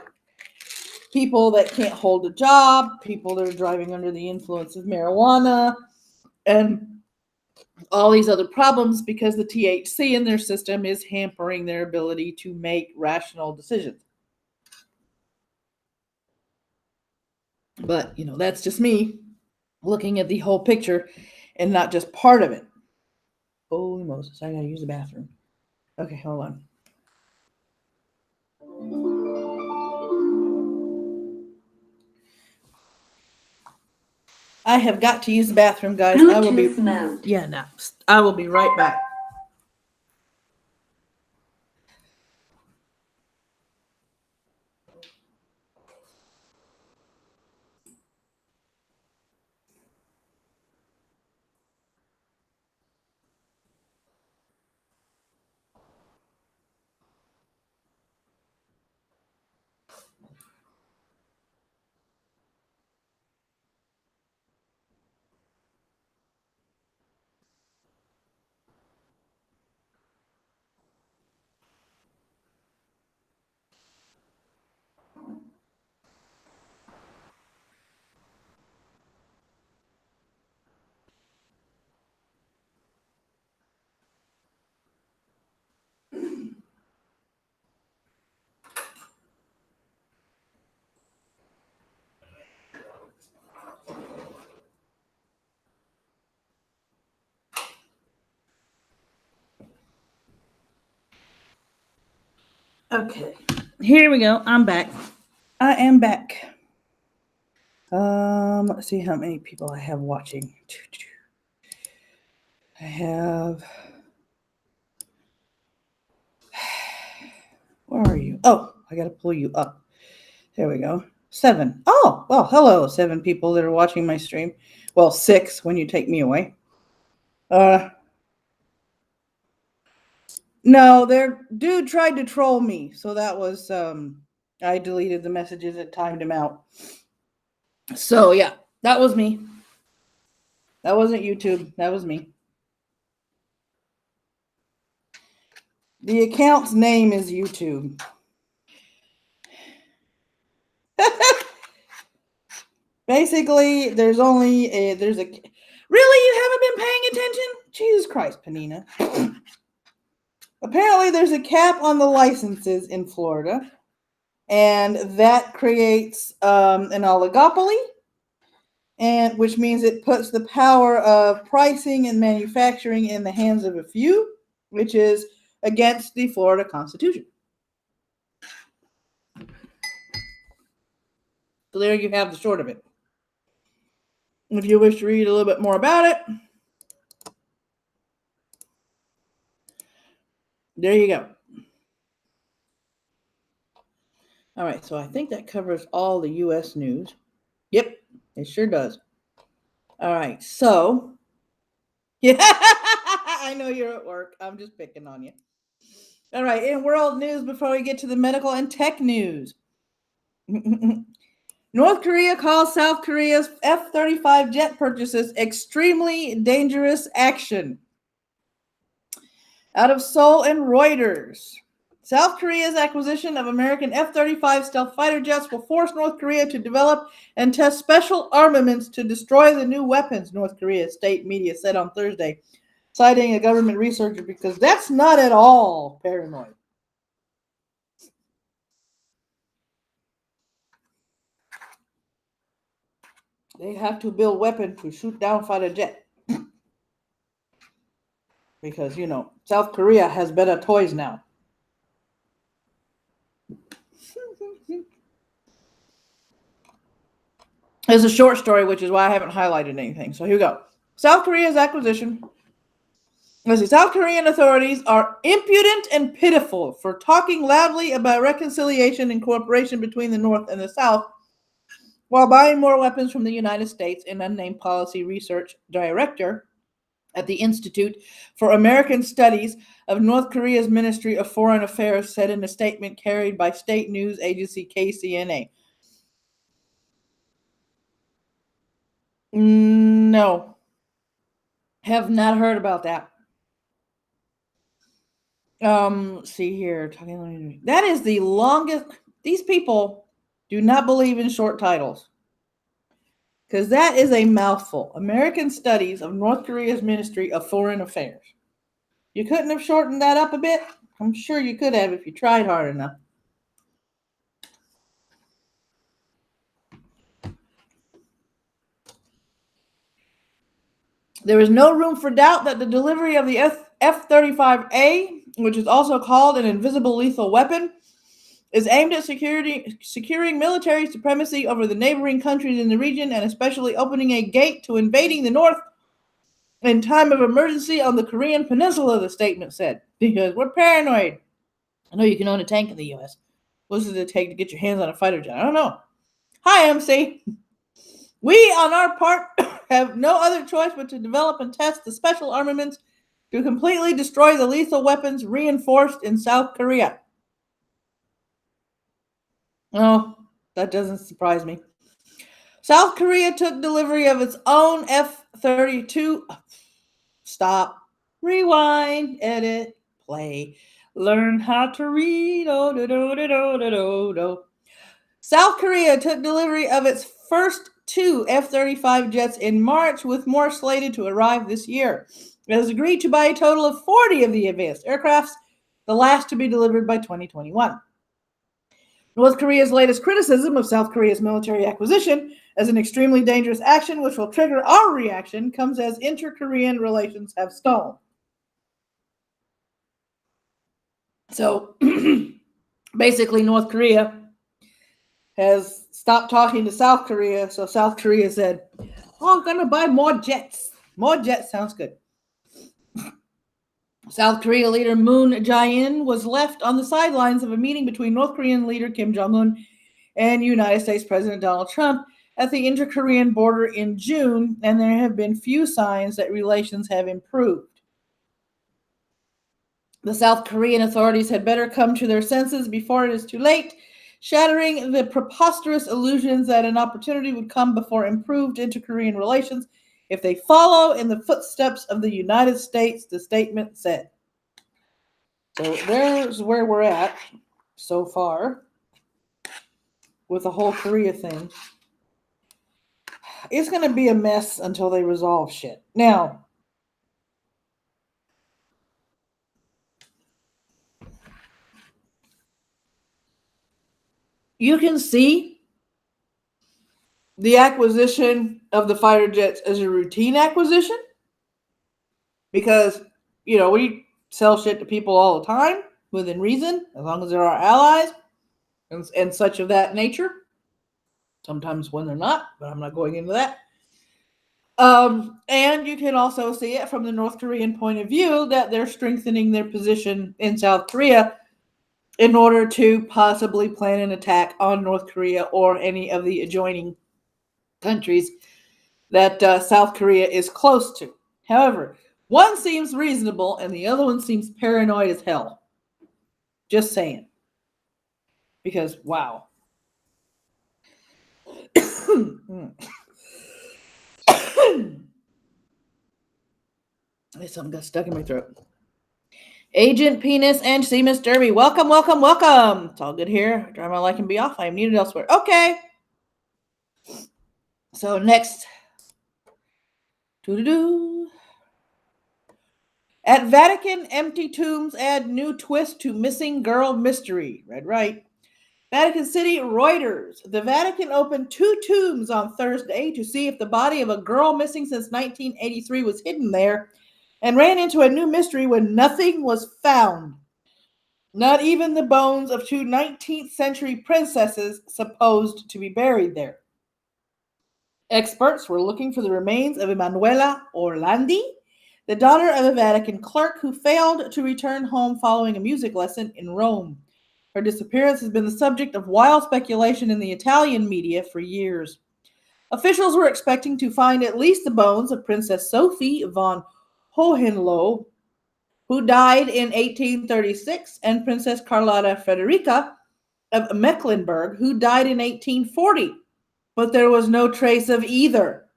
people that can't hold a job, people that are driving under the influence of marijuana, and all these other problems because the THC in their system is hampering their ability to make rational decisions. But, that's just me looking at the whole picture and not just part of it. Holy Moses, I gotta use the bathroom. Okay, hold on. I have got to use the bathroom, guys. Bluetooth mode. Yeah, no. I will be right back. Okay, here we go. I'm back. I am back. Let's see how many people I have watching. I have. Where are you? Oh, I got to pull you up. There we go. 7. Oh, well, hello, 7 people that are watching my stream. Well, 6 when you take me away. No, their dude tried to troll me, so that was I deleted the messages and timed him out. So yeah, that was me. That wasn't YouTube. That was me. The account's name is YouTube. Basically, there's a really, you haven't been paying attention? Jesus Christ, Panina. Apparently, there's a cap on the licenses in Florida, and that creates an oligopoly, and which means it puts the power of pricing and manufacturing in the hands of a few, which is against the Florida Constitution. So there you have the short of it. If you wish to read a little bit more about it, there you go. All right, so I think that covers all the U.S. news. Yep, it sure does. All right, so yeah, I know you're at work. I'm just picking on you. All right, in world news, before we get to the medical and tech news, North Korea calls South Korea's F-35 jet purchases extremely dangerous action. Out of Seoul and Reuters. South Korea's acquisition of American F-35 stealth fighter jets will force North Korea to develop and test special armaments to destroy the new weapons, North Korea's state media said on Thursday, citing a government researcher, because that's not at all paranoid. They have to build weapons to shoot down fighter jet. Because, South Korea has better toys now. It's a short story, which is why I haven't highlighted anything. So here we go. South Korea's acquisition. South Korean authorities are impudent and pitiful for talking loudly about reconciliation and cooperation between the North and the South while buying more weapons from the United States, an unnamed policy research director at the Institute for American Studies of North Korea's Ministry of Foreign Affairs said in a statement carried by state news agency KCNA. No. Have not heard about that. See here. That is the longest. These people do not believe in short titles. Because that is a mouthful. American Studies of North Korea's Ministry of Foreign Affairs. You couldn't have shortened that up a bit? I'm sure you could have if you tried hard enough. There is no room for doubt that the delivery of the F-35A, which is also called an invisible lethal weapon, is aimed at securing military supremacy over the neighboring countries in the region and especially opening a gate to invading the North in time of emergency on the Korean Peninsula, the statement said. Because we're paranoid. I know you can own a tank in the U.S. What does it take to get your hands on a fighter jet? I don't know. Hi, MC. We, on our part, have no other choice but to develop and test the special armaments to completely destroy the lethal weapons reinforced in South Korea. Oh, that doesn't surprise me. South Korea took delivery of its own F-32. Stop. Rewind. Edit. Play. Learn how to read. Oh, do, do, do, do, do, do. South Korea took delivery of its first 2 F-35 jets in March, with more slated to arrive this year. It has agreed to buy a total of 40 of the advanced aircrafts, the last to be delivered by 2021. North Korea's latest criticism of South Korea's military acquisition as an extremely dangerous action which will trigger our reaction comes as inter-Korean relations have stalled. So, Basically, North Korea has stopped talking to South Korea, so South Korea said, "Oh, I'm gonna buy more jets." More jets sounds good. South Korea leader Moon Jae-in was left on the sidelines of a meeting between North Korean leader Kim Jong-un and United States President Donald Trump at the inter-Korean border in June, and there have been few signs that relations have improved. The South Korean authorities had better come to their senses before it is too late, shattering the preposterous illusions that an opportunity would come before improved inter-Korean relations if they follow in the footsteps of the United States, the statement said. So there's where we're at so far with the whole Korea thing. It's going to be a mess until they resolve shit. Now, you can see the acquisition of the fighter jets as a routine acquisition because, we sell shit to people all the time within reason, as long as they're our allies and such of that nature. Sometimes when they're not, but I'm not going into that. And you can also see it from the North Korean point of view that they're strengthening their position in South Korea in order to possibly plan an attack on North Korea or any of the adjoining countries that South Korea is close to. However, one seems reasonable and the other one seems paranoid as hell. Just saying. Because, wow. Something got stuck in my throat. Agent Penis and Seamus Derby. Welcome, welcome, welcome. It's all good here. Drive my like and be off. I am needed elsewhere. Okay. So next. At Vatican, empty tombs add new twist to missing girl mystery. Read right. Vatican City, Reuters. The Vatican opened 2 tombs on Thursday to see if the body of a girl missing since 1983 was hidden there, and ran into a new mystery when nothing was found. Not even the bones of 2 19th century princesses supposed to be buried there. Experts were looking for the remains of Emanuela Orlandi, the daughter of a Vatican clerk who failed to return home following a music lesson in Rome. Her disappearance has been the subject of wild speculation in the Italian media for years. Officials were expecting to find at least the bones of Princess Sophie von Hohenlohe, who died in 1836, and Princess Carlotta Frederica of Mecklenburg, who died in 1840. But there was no trace of either.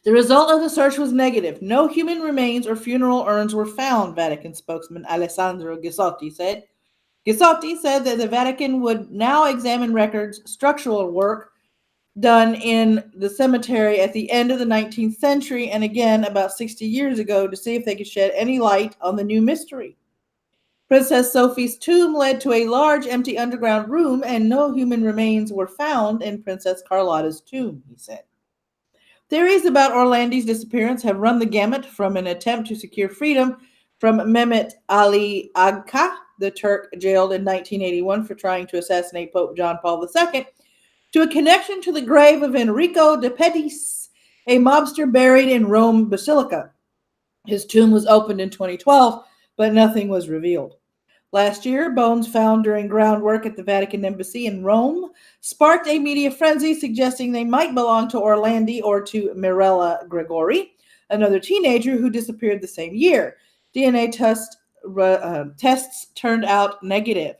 The result of the search was negative. No human remains or funeral urns were found, Vatican spokesman Alessandro Ghisotti said. Ghisotti said that the Vatican would now examine records, structural work done in the cemetery at the end of the 19th century and again about 60 years ago to see if they could shed any light on the new mystery. Princess Sophie's tomb led to a large empty underground room and no human remains were found in Princess Carlotta's tomb, he said. Theories about Orlandi's disappearance have run the gamut from an attempt to secure freedom from Mehmet Ali Agca, the Turk jailed in 1981 for trying to assassinate Pope John Paul II, to a connection to the grave of Enrico de Pettis, a mobster buried in Rome Basilica. His tomb was opened in 2012, but nothing was revealed. Last year, bones found during groundwork at the Vatican Embassy in Rome sparked a media frenzy suggesting they might belong to Orlandi or to Mirella Gregori, another teenager who disappeared the same year. DNA tests turned out negative.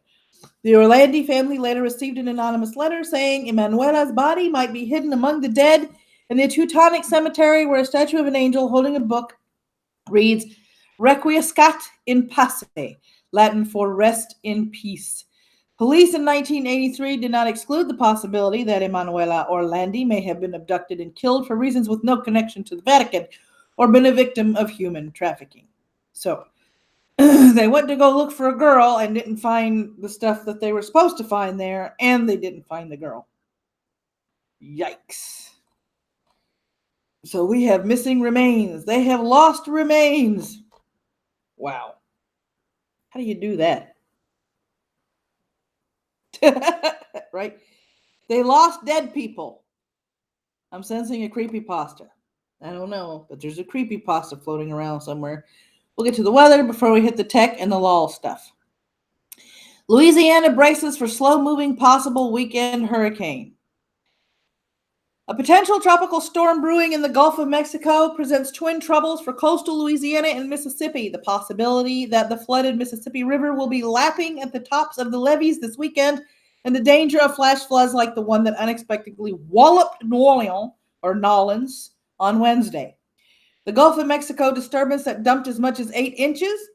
The Orlandi family later received an anonymous letter saying Emanuela's body might be hidden among the dead in the Teutonic cemetery where a statue of an angel holding a book reads Requiescat in pace, Latin for rest in peace. Police in 1983 did not exclude the possibility that Emanuela Orlandi may have been abducted and killed for reasons with no connection to the Vatican or been a victim of human trafficking. So, they went to go look for a girl and didn't find the stuff that they were supposed to find there, and they didn't find the girl. Yikes. So we have missing remains. They have lost remains. Wow. How do you do that? Right? They lost dead people. I'm sensing a creepypasta. I don't know, but there's a creepypasta floating around somewhere. We'll get to the weather before we hit the tech and the law stuff. Louisiana braces for slow-moving possible weekend hurricane. A potential tropical storm brewing in the Gulf of Mexico presents twin troubles for coastal Louisiana and Mississippi. The possibility that the flooded Mississippi River will be lapping at the tops of the levees this weekend, and the danger of flash floods like the one that unexpectedly walloped New Orleans on Wednesday. The Gulf of Mexico disturbance that dumped as much as 8 inches.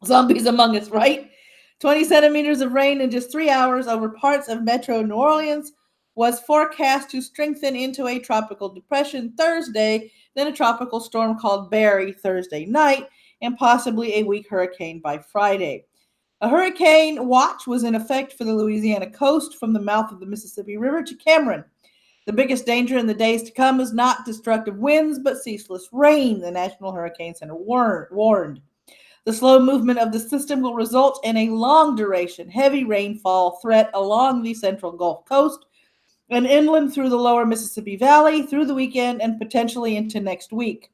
Zombies among us, right? 20 centimeters of rain in just 3 hours over parts of metro New Orleans was forecast to strengthen into a tropical depression Thursday, then a tropical storm called Barry Thursday night, and possibly a weak hurricane by Friday. A hurricane watch was in effect for the Louisiana coast from the mouth of the Mississippi River to Cameron. The biggest danger in the days to come is not destructive winds, but ceaseless rain, the National Hurricane Center warned. The slow movement of the system will result in a long-duration, heavy rainfall threat along the central Gulf Coast and inland through the lower Mississippi Valley through the weekend and potentially into next week.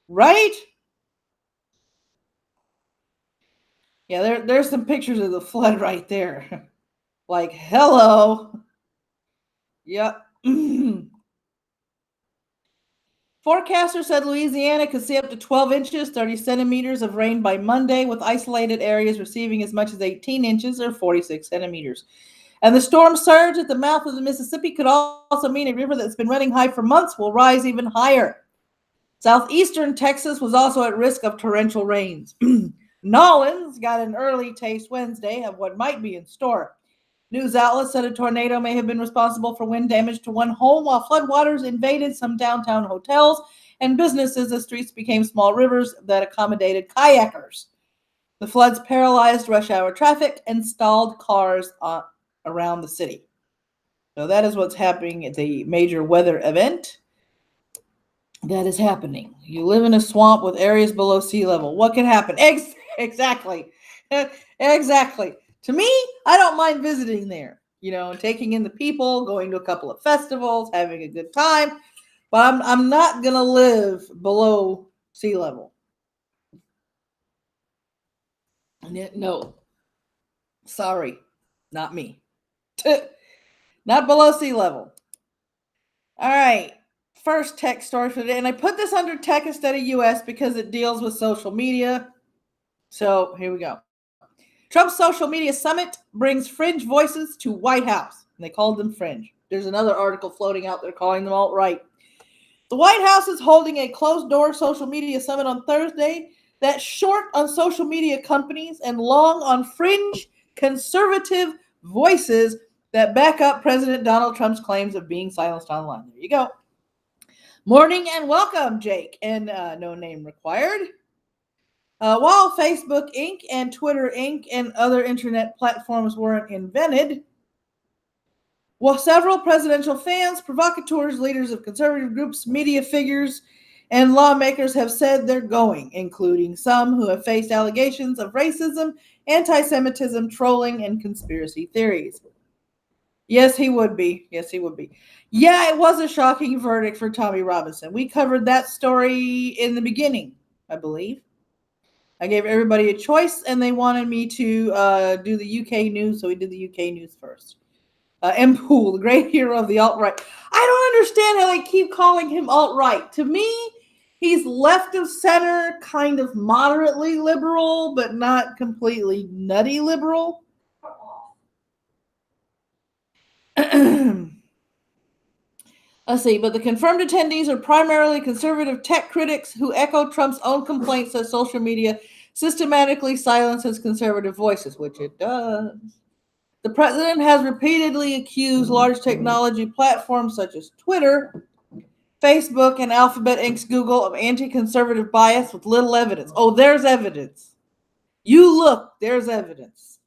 Right? Yeah, there's some pictures of the flood right there. Like, hello. Yep. Forecasters said Louisiana could see up to 12 inches, 30 centimeters of rain by Monday, with isolated areas receiving as much as 18 inches or 46 centimeters. And the storm surge at the mouth of the Mississippi could also mean a river that's been running high for months will rise even higher. Southeastern Texas was also at risk of torrential rains. Nolans got an early taste Wednesday of what might be in store. News outlets said a tornado may have been responsible for wind damage to one home, while floodwaters invaded some downtown hotels and businesses as streets became small rivers that accommodated kayakers. The floods paralyzed rush hour traffic and stalled cars around the city. So that is what's happening at the major weather event. That is happening. You live in a swamp with areas below sea level. What can happen? Exactly. Exactly. To me, I don't mind visiting there, taking in the people, going to a couple of festivals, having a good time. But I'm not going to live below sea level. No. Sorry. Not me. Not below sea level. All right. First tech story for today. And I put this under tech instead of US because it deals with social media. So here we go. Trump's social media summit brings fringe voices to White House. And they called them fringe. There's another article floating out there calling them alt-right. The White House is holding a closed-door social media summit on Thursday that's short on social media companies and long on fringe conservative voices that back up President Donald Trump's claims of being silenced online. There you go. Morning and welcome, Jake, and no name required. While Facebook Inc. and Twitter Inc. and other internet platforms weren't invented, several presidential fans, provocateurs, leaders of conservative groups, media figures, and lawmakers have said they're going, including some who have faced allegations of racism, anti-Semitism, trolling, and conspiracy theories. Yes, he would be. Yes, he would be. Yeah, it was a shocking verdict for Tommy Robinson. We covered that story in the beginning, I believe. I gave everybody a choice, and they wanted me to do the UK news, so we did the UK news first. M. Poole, the great hero of the alt-right. I don't understand how they keep calling him alt-right. To me, he's left of center, kind of moderately liberal, but not completely nutty liberal. Let's see, but the confirmed attendees are primarily conservative tech critics who echo Trump's own complaints that social media systematically silences conservative voices, which it does. The president has repeatedly accused large technology platforms such as Twitter, Facebook, and Alphabet Inc.'s Google of anti-conservative bias with little evidence. Oh, there's evidence. You look, there's evidence.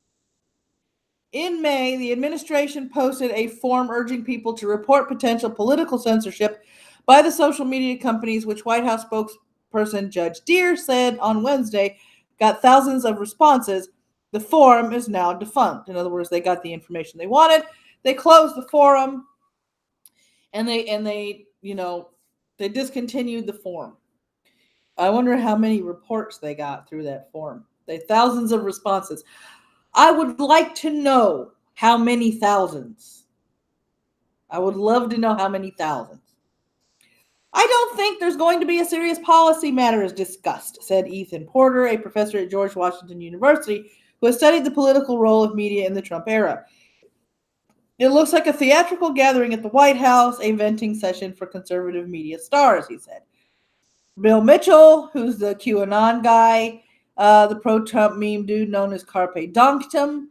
In May, the administration posted a form urging people to report potential political censorship by the social media companies, which White House spokesperson Judge Deere said on Wednesday got thousands of responses, The forum is now defunct. In other words, they got the information they wanted. They closed the forum, and they discontinued the forum. I wonder how many reports they got through that forum. Thousands of responses. I would like to know how many thousands. I would love to know how many thousands. I don't think there's going to be a serious policy matter as discussed, said Ethan Porter, a professor at George Washington University who has studied the political role of media in the Trump era. It looks like a theatrical gathering at the White House, a venting session for conservative media stars, he said. Bill Mitchell, who's the QAnon guy, the pro-Trump meme dude known as Carpe Donktum,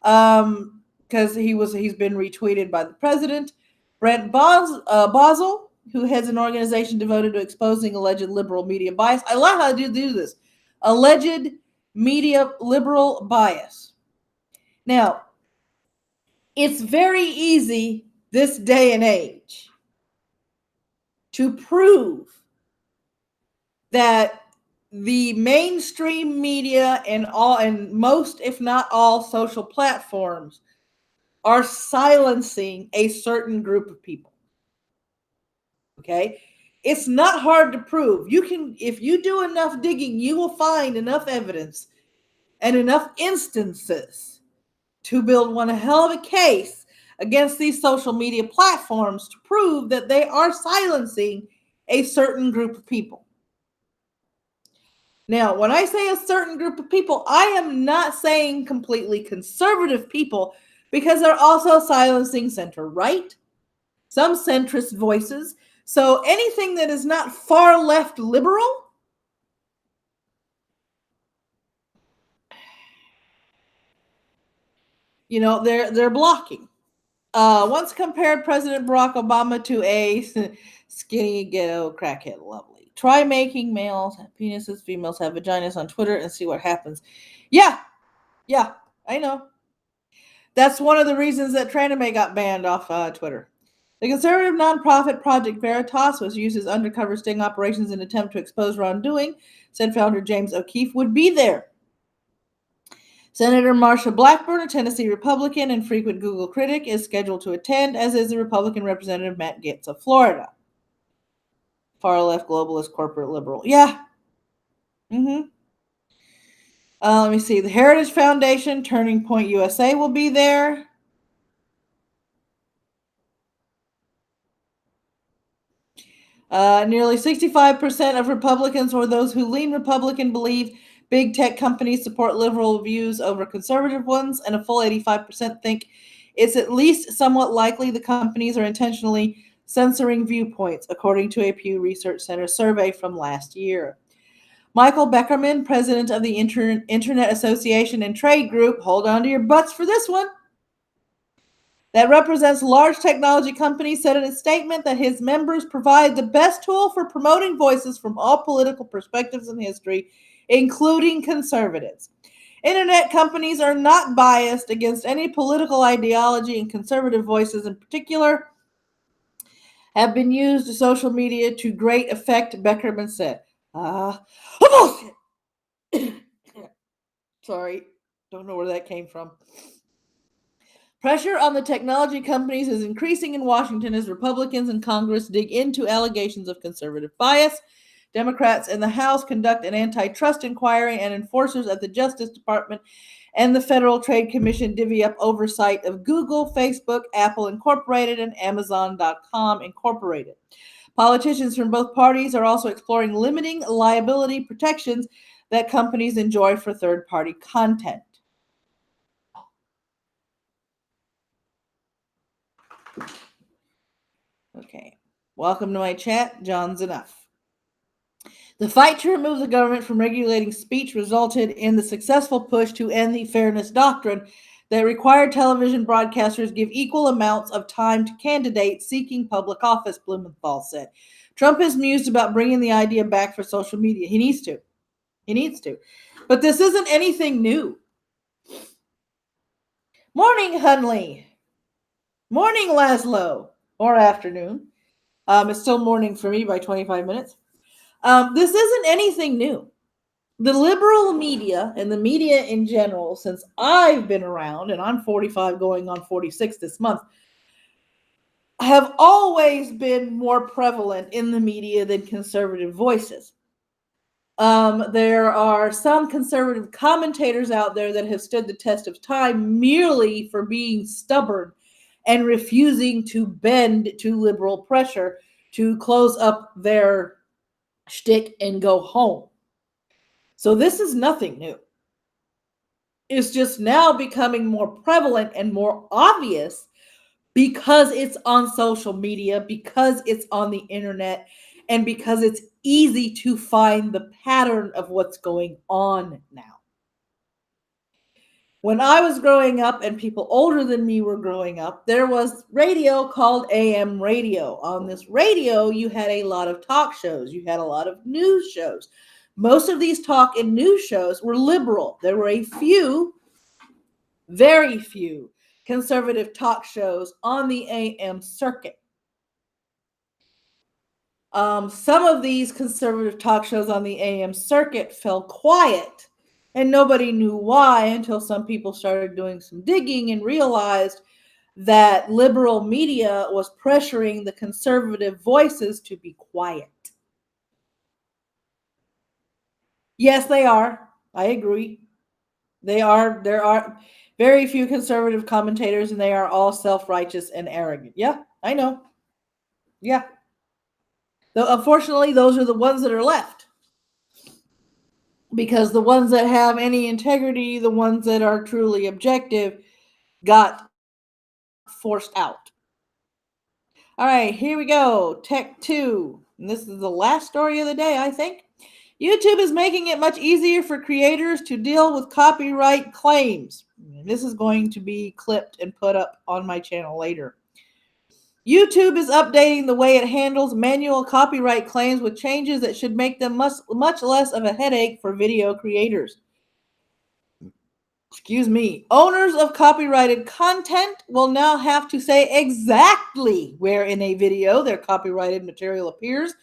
because he's been retweeted by the president. Brent Bosel, who heads an organization devoted to exposing alleged liberal media bias. I love how they do this. Alleged media liberal bias. Now, it's very easy this day and age to prove that the mainstream media and most, if not all, social platforms are silencing a certain group of people. Okay? It's not hard to prove. If you do enough digging, you will find enough evidence and enough instances to build one hell of a case against these social media platforms to prove that they are silencing a certain group of people. Now, when I say a certain group of people, I am not saying completely conservative people, because they're also silencing center-right, some centrist voices. So anything that is not far left liberal, they're blocking. Once compared President Barack Obama to a skinny ghetto crackhead. Lovely. Try making males have penises, females have vaginas on Twitter, and see what happens. Yeah, I know. That's one of the reasons that Traname got banned off Twitter. The conservative nonprofit Project Veritas was used as undercover sting operations in an attempt to expose wrongdoing, said founder James O'Keefe would be there. Senator Marsha Blackburn, a Tennessee Republican and frequent Google critic, is scheduled to attend, as is the Republican Representative Matt Gaetz of Florida. Far-left globalist corporate liberal. Yeah. Let me see. The Heritage Foundation, Turning Point USA will be there. Nearly 65% of Republicans, or those who lean Republican, believe big tech companies support liberal views over conservative ones, and a full 85% think it's at least somewhat likely the companies are intentionally censoring viewpoints, according to a Pew Research Center survey from last year. Michael Beckerman, president of the Internet Association and Trade Group, hold on to your butts for this one, that represents large technology companies, said in a statement that his members provide the best tool for promoting voices from all political perspectives in history, including conservatives. Internet companies are not biased against any political ideology, and conservative voices in particular have been used to social media to great effect, Beckerman said. Bullshit! Sorry, don't know where that came from. Pressure on the technology companies is increasing in Washington as Republicans in Congress dig into allegations of conservative bias. Democrats in the House conduct an antitrust inquiry, and enforcers at the Justice Department and the Federal Trade Commission divvy up oversight of Google, Facebook, Apple Incorporated, and Amazon.com Incorporated. Politicians from both parties are also exploring limiting liability protections that companies enjoy for third-party content. Okay, welcome to my chat. John's enough. The fight to remove the government from regulating speech resulted in the successful push to end the fairness doctrine that required television broadcasters give equal amounts of time to candidates seeking public office, Blumenthal said. Trump is mused about bringing the idea back for social media. He needs to. But this isn't anything new. Morning, Hunley. Morning, Laszlo. Or afternoon. It's still morning for me by 25 minutes. This isn't anything new. the liberal media and the media in general, since I've been around, and I'm 45 going on 46 this month, have always been more prevalent in the media than conservative voices. There are some conservative commentators out there that have stood the test of time merely for being stubborn and refusing to bend to liberal pressure to close up their shtick and go home. So this is nothing new. It's just now becoming more prevalent and more obvious because it's on social media, because it's on the internet, and because it's easy to find the pattern of what's going on now. When I was growing up and people older than me were growing up, there was radio called AM radio. On this radio, you had a lot of talk shows. You had a lot of news shows. Most of these talk and news shows were liberal. There were a few, very few, conservative talk shows on the AM circuit. Some of these conservative talk shows on the AM circuit fell quiet, and nobody knew why until some people started doing some digging and realized that liberal media was pressuring the conservative voices to be quiet. Yes, they are. I agree. There are very few conservative commentators, and they are all self-righteous and arrogant. Yeah, I know. Yeah. Though, unfortunately, those are the ones that are left. Because the ones that have any integrity, the ones that are truly objective, got forced out. All right, here we go. Tech 2. And this is the last story of the day, I think. YouTube is making it much easier for creators to deal with copyright claims. And this is going to be clipped and put up on my channel later. YouTube is updating the way it handles manual copyright claims with changes that should make them much less of a headache for video creators. Excuse me. Owners of copyrighted content will now have to say exactly where in a video their copyrighted material appears,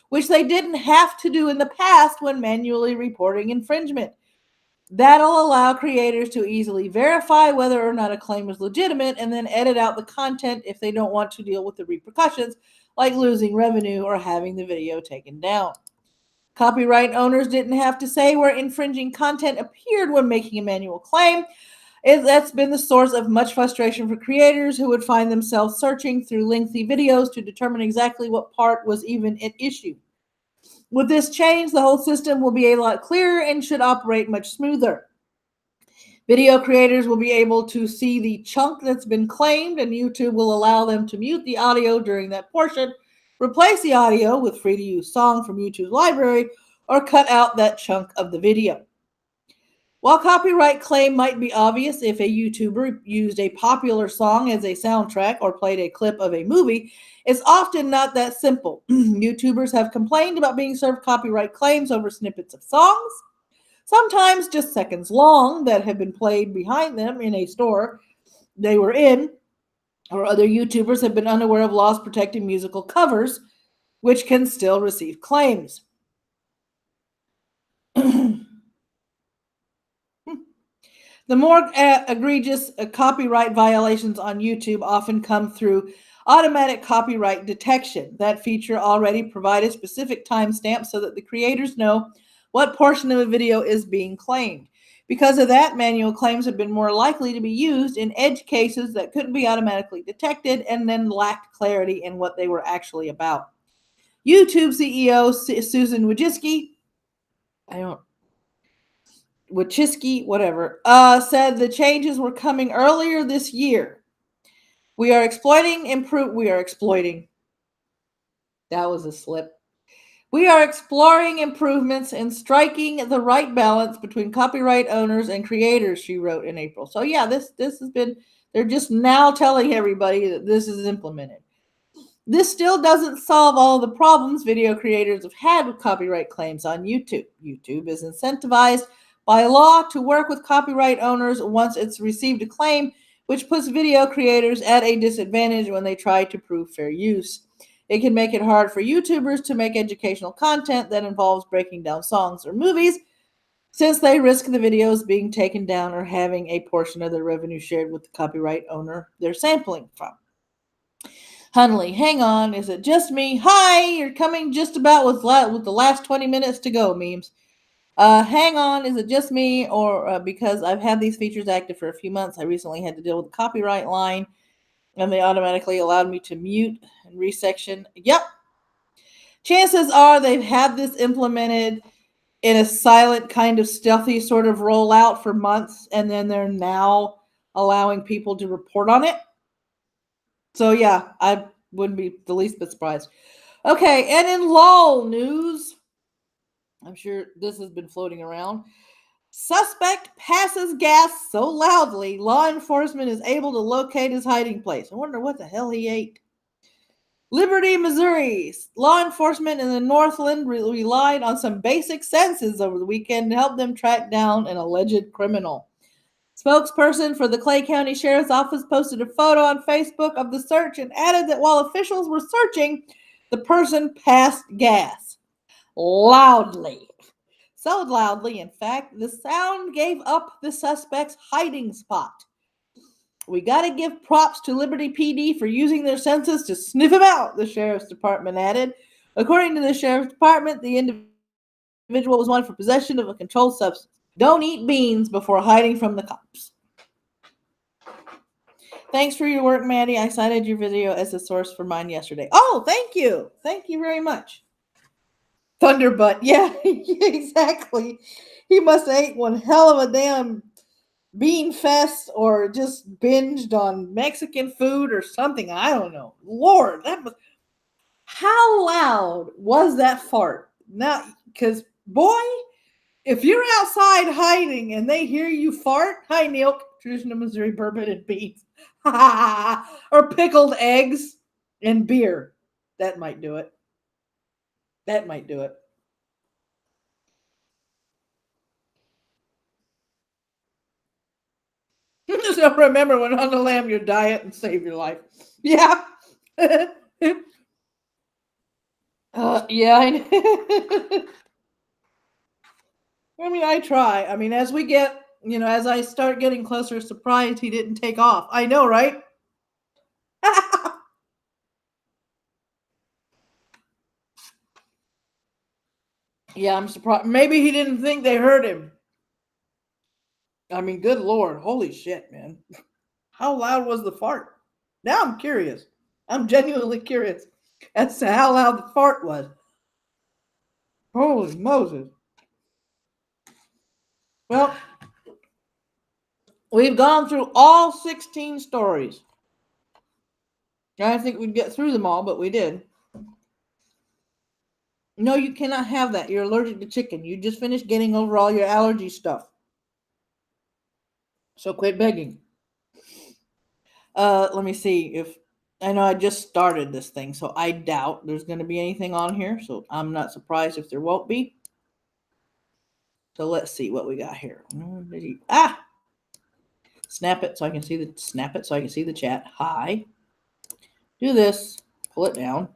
which they didn't have to do in the past when manually reporting infringement. That'll allow creators to easily verify whether or not a claim is legitimate and then edit out the content if they don't want to deal with the repercussions, like losing revenue or having the video taken down. Copyright owners didn't have to say where infringing content appeared when making a manual claim. That's been the source of much frustration for creators who would find themselves searching through lengthy videos to determine exactly what part was even at issue. With this change, the whole system will be a lot clearer and should operate much smoother. Video creators will be able to see the chunk that's been claimed, and YouTube will allow them to mute the audio during that portion, replace the audio with free-to-use song from YouTube's library, or cut out that chunk of the video. While copyright claim might be obvious if a YouTuber used a popular song as a soundtrack or played a clip of a movie, it's often not that simple. YouTubers have complained about being served copyright claims over snippets of songs, sometimes just seconds long, that have been played behind them in a store they were in, or other YouTubers have been unaware of laws protecting musical covers, which can still receive claims. The more egregious copyright violations on YouTube often come through automatic copyright detection. That feature already provided specific timestamps so that the creators know what portion of a video is being claimed. Because of that, manual claims have been more likely to be used in edge cases that couldn't be automatically detected and then lacked clarity in what they were actually about. YouTube CEO Susan Wojcicki, said the changes were coming earlier this year. We are exploiting. That was a slip. We are exploring improvements and striking the right balance between copyright owners and creators, she wrote in April. So yeah, this has been, they're just now telling everybody that this is implemented. This still doesn't solve all the problems video creators have had with copyright claims on YouTube. YouTube is incentivized by law to work with copyright owners once it's received a claim, which puts video creators at a disadvantage when they try to prove fair use. It can make it hard for YouTubers to make educational content that involves breaking down songs or movies, since they risk the videos being taken down or having a portion of their revenue shared with the copyright owner they're sampling from. Hunley, hang on, is it just me? Hi, you're coming just about with the last 20 minutes to go, memes. Hang on, is it just me or because I've had these features active for a few months, I recently had to deal with the copyright line and they automatically allowed me to mute and resection. Yep. Chances are they've had this implemented in a silent kind of stealthy sort of rollout for months and then they're now allowing people to report on it. So yeah, I wouldn't be the least bit surprised. Okay, and in LOL news, I'm sure this has been floating around. Suspect passes gas so loudly, law enforcement is able to locate his hiding place. I wonder what the hell he ate. Liberty, Missouri. Law enforcement in the Northland relied on some basic senses over the weekend to help them track down an alleged criminal. Spokesperson for the Clay County Sheriff's Office posted a photo on Facebook of the search and added that while officials were searching, the person passed gas. Loudly. So loudly, in fact, the sound gave up the suspect's hiding spot. We got to give props to Liberty PD for using their senses to sniff him out, the Sheriff's Department added. According to the Sheriff's Department, the individual was wanted for possession of a controlled substance. Don't eat beans before hiding from the cops. Thanks for your work, Maddie. I cited your video as a source for mine yesterday. Oh, thank you. Thank you very much. Thunderbutt. Yeah, exactly. He must have ate one hell of a damn bean fest or just binged on Mexican food or something. I don't know. Lord, that was... How loud was that fart? Now, because, boy, if you're outside hiding and they hear you fart, hi, Neil, traditional Missouri bourbon and beans, or pickled eggs and beer, that might do it. That might do it. Just remember when on the lamb your diet and save your life. Yeah. Yeah. I mean, I try. I mean, as we get, as I start getting closer, surprised he didn't take off. I know, right? Yeah, I'm surprised. Maybe he didn't think they heard him. I mean, good Lord. Holy shit, man. How loud was the fart? Now I'm curious. I'm genuinely curious as to how loud the fart was. Holy Moses. Well, we've gone through all 16 stories. I didn't think we'd get through them all, but we did. No, you cannot have that. You're allergic to chicken. You just finished getting over all your allergy stuff. So quit begging. Let me see if... I know I just started this thing, so I doubt there's going to be anything on here. So I'm not surprised if there won't be. So let's see what we got here. Snap it so I can see the chat. Hi. Do this. Pull it down.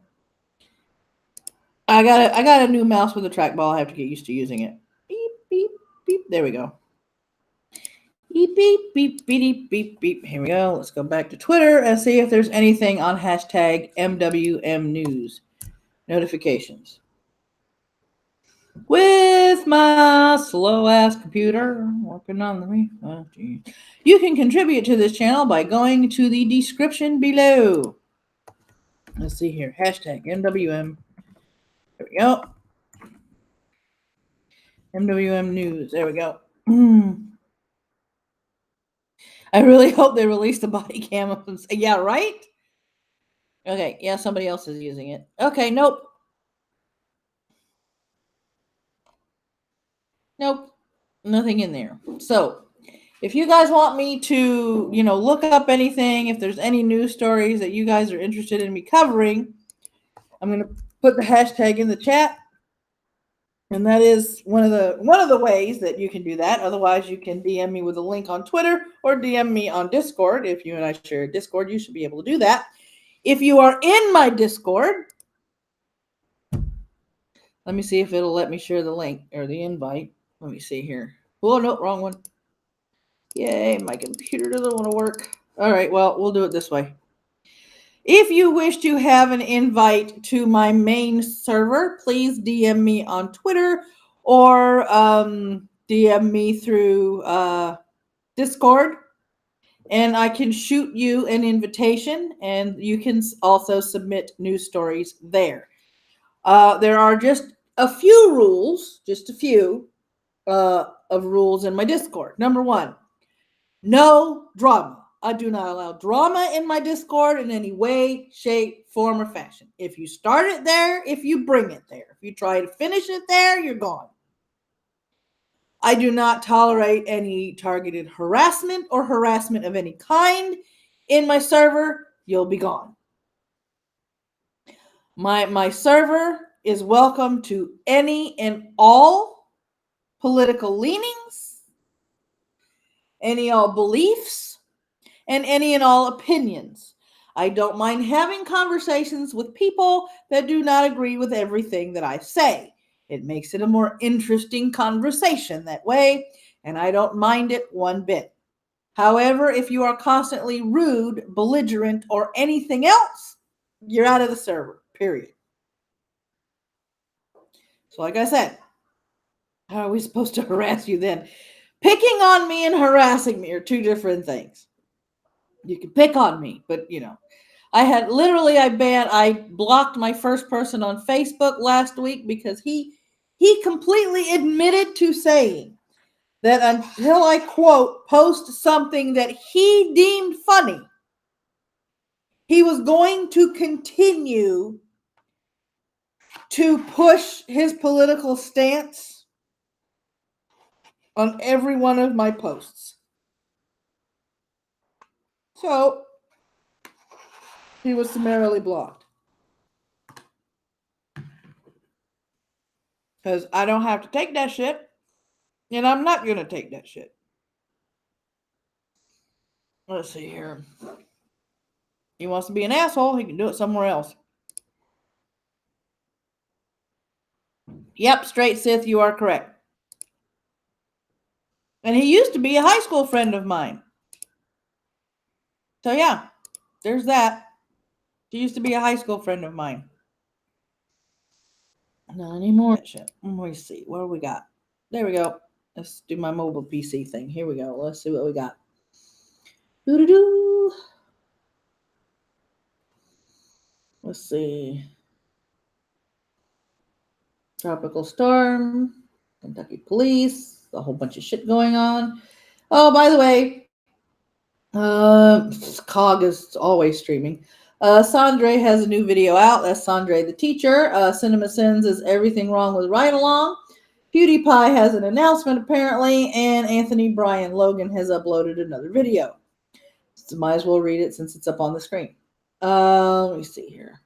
I got a new mouse with a trackball. I have to get used to using it. Beep, beep, beep. There we go. Beep, beep, beep, beep, beep, beep. Here we go. Let's go back to Twitter and see if there's anything on hashtag MWM News notifications. With my slow ass computer working on the you can contribute to this channel by going to the description below. Let's see here. Hashtag MWM. There we go. MWM News. There we go. I really hope they release the body cam. Yeah, right? Okay, yeah, somebody else is using it. Okay, nope. Nope. Nothing in there. So, if you guys want me to, look up anything, if there's any news stories that you guys are interested in me covering, I'm going to put the hashtag in the chat. And that is one of the ways that you can do that. Otherwise, you can DM me with a link on Twitter or DM me on Discord. If you and I share a Discord, you should be able to do that. If you are in my Discord, let me see if it'll let me share the link or the invite. Let me see here. Oh, no, wrong one. Yay, my computer doesn't want to work. All right, well, we'll do it this way. If you wish to have an invite to my main server, please DM me on Twitter or DM me through Discord, and I can shoot you an invitation, and you can also submit news stories there. There are just a few rules, of rules in my Discord. Number one, no drama. I do not allow drama in my Discord in any way, shape, form, or fashion. If you start it there, if you bring it there, if you try to finish it there, you're gone. I do not tolerate any targeted harassment or harassment of any kind in my server. You'll be gone. My server is welcome to any and all political leanings, any all beliefs, and any and all opinions. I don't mind having conversations with people that do not agree with everything that I say. It makes it a more interesting conversation that way, and I don't mind it one bit. However, if you are constantly rude, belligerent, or anything else, you're out of the server, period. So like I said, how are we supposed to harass you then? Picking on me and harassing me are two different things. You can pick on me, but I blocked my first person on Facebook last week because he completely admitted to saying that until I, quote, post something that he deemed funny, he was going to continue to push his political stance on every one of my posts. So he was summarily blocked. Because I don't have to take that shit. And I'm not going to take that shit. Let's see here. He wants to be an asshole. He can do it somewhere else. Yep, straight Sith, you are correct. And he used to be a high school friend of mine. So yeah, there's that. He used to be a high school friend of mine. Not anymore. Let me see. What do we got? There we go. Let's do my mobile PC thing. Here we go. Let's see what we got. Doo-doo-doo. Let's see. Tropical storm. Kentucky police. A whole bunch of shit going on. Oh, by the way, COG is always streaming. Sandre has a new video out. That's Sandre the teacher. CinemaSins is everything wrong with Ride Along. PewDiePie has an announcement apparently, and Anthony Brian Logan has uploaded another video. So might as well read it since it's up on the screen. Let me see here.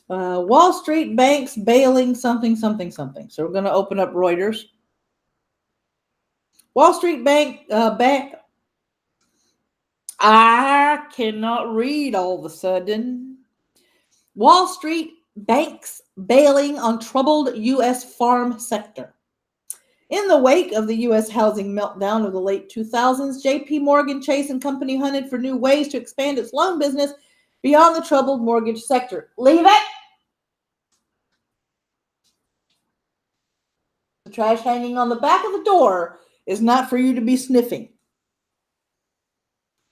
Wall Street banks bailing something. So we're going to open up Reuters. Wall Street bank. I cannot read all of a sudden. Wall Street banks bailing on troubled U.S. farm sector. In the wake of the U.S. housing meltdown of the late 2000s, J.P. Morgan Chase and Company hunted for new ways to expand its loan business beyond the troubled mortgage sector. Leave it! The trash hanging on the back of the door is not for you to be sniffing.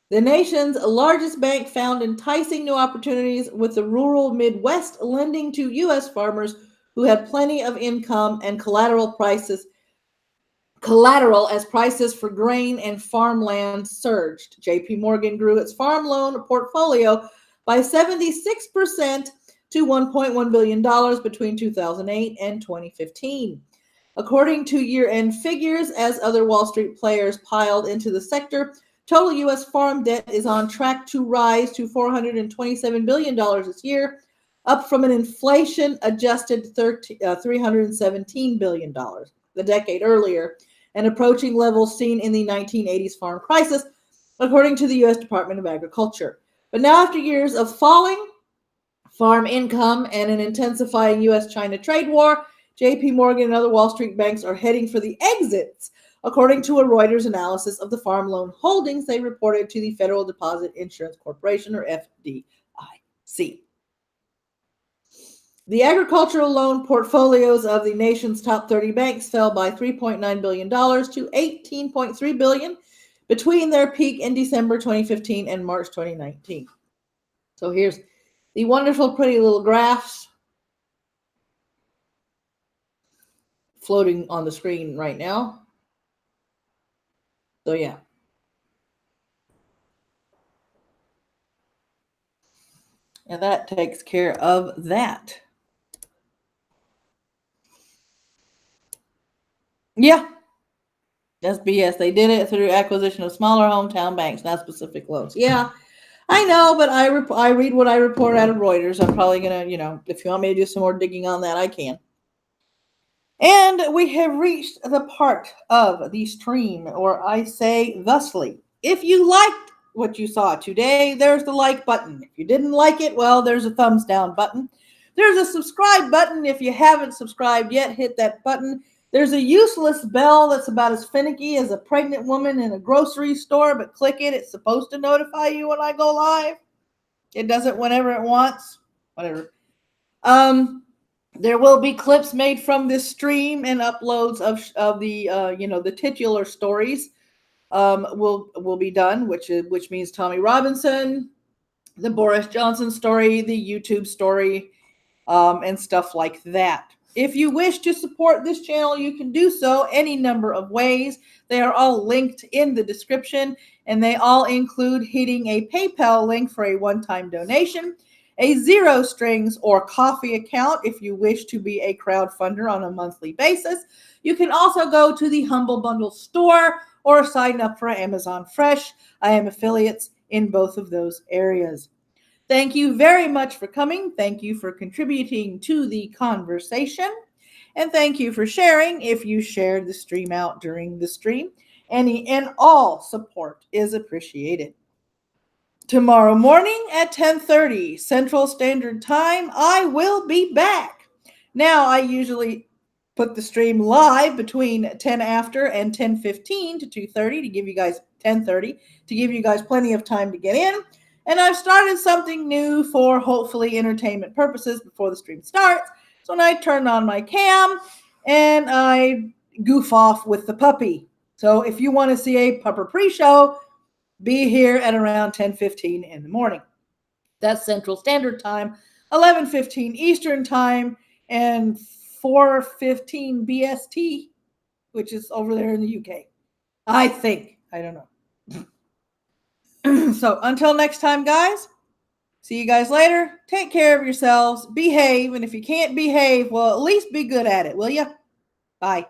The nation's largest bank found enticing new opportunities with the rural Midwest lending to U.S. farmers who had plenty of income and collateral as prices for grain and farmland surged. J.P. Morgan grew its farm loan portfolio by 76% to $1.1 billion between 2008 and 2015. According to year-end figures, as other Wall Street players piled into the sector, total U.S. farm debt is on track to rise to $427 billion this year, up from an inflation-adjusted $317 billion the decade earlier, and approaching levels seen in the 1980s farm crisis, according to the U.S. Department of Agriculture. But now, after years of falling farm income and an intensifying U.S.-China trade war, JP Morgan and other Wall Street banks are heading for the exits, according to a Reuters analysis of the farm loan holdings they reported to the Federal Deposit Insurance Corporation, or FDIC. The agricultural loan portfolios of the nation's top 30 banks fell by $3.9 billion to $18.3 billion between their peak in December 2015 and March 2019. So here's the wonderful, pretty little graphs floating on the screen right now. So yeah. And that takes care of that. Yeah. That's BS. They did it through acquisition of smaller hometown banks, not specific loans. Yeah, I know, but I read what I report out of Reuters. I'm probably going to, if you want me to do some more digging on that, I can. And we have reached the part of the stream where I say thusly. If you liked what you saw today, there's the like button. If you didn't like it, well, there's a thumbs down button. There's a subscribe button. If you haven't subscribed yet, hit that button. There's a useless bell that's about as finicky as a pregnant woman in a grocery store, but click it. It's supposed to notify you when I go live. It does it whenever it wants. Whatever. There will be clips made from this stream and uploads of the the titular stories will be done, which means Tommy Robinson, the Boris Johnson story, the YouTube story, and stuff like that. If you wish to support this channel, you can do so any number of ways. They are all linked in the description, and they all include hitting a PayPal link for a one-time donation, a zero strings or coffee account if you wish to be a crowdfunder on a monthly basis. You can also go to the Humble Bundle store or sign up for Amazon Fresh. I am affiliates in both of those areas. Thank you very much for coming. Thank you for contributing to the conversation. And thank you for sharing if you shared the stream out during the stream. Any and all support is appreciated. Tomorrow morning at 10:30 Central Standard Time, I will be back. Now, I usually put the stream live between 10 after and 10:15 to 2:30 to give you guys 10:30 to give you guys plenty of time to get in. And I've started something new for hopefully entertainment purposes before the stream starts. So when I turn on my cam and I goof off with the puppy. So if you want to see a pupper pre-show, be here at around 10:15 in the morning. That's Central Standard Time, 11:15 Eastern Time, and 4:15 BST, which is over there in the UK. I think. I don't know. So until next time, guys, see you guys later. Take care of yourselves. Behave. And if you can't behave, well, at least be good at it, will you? Bye.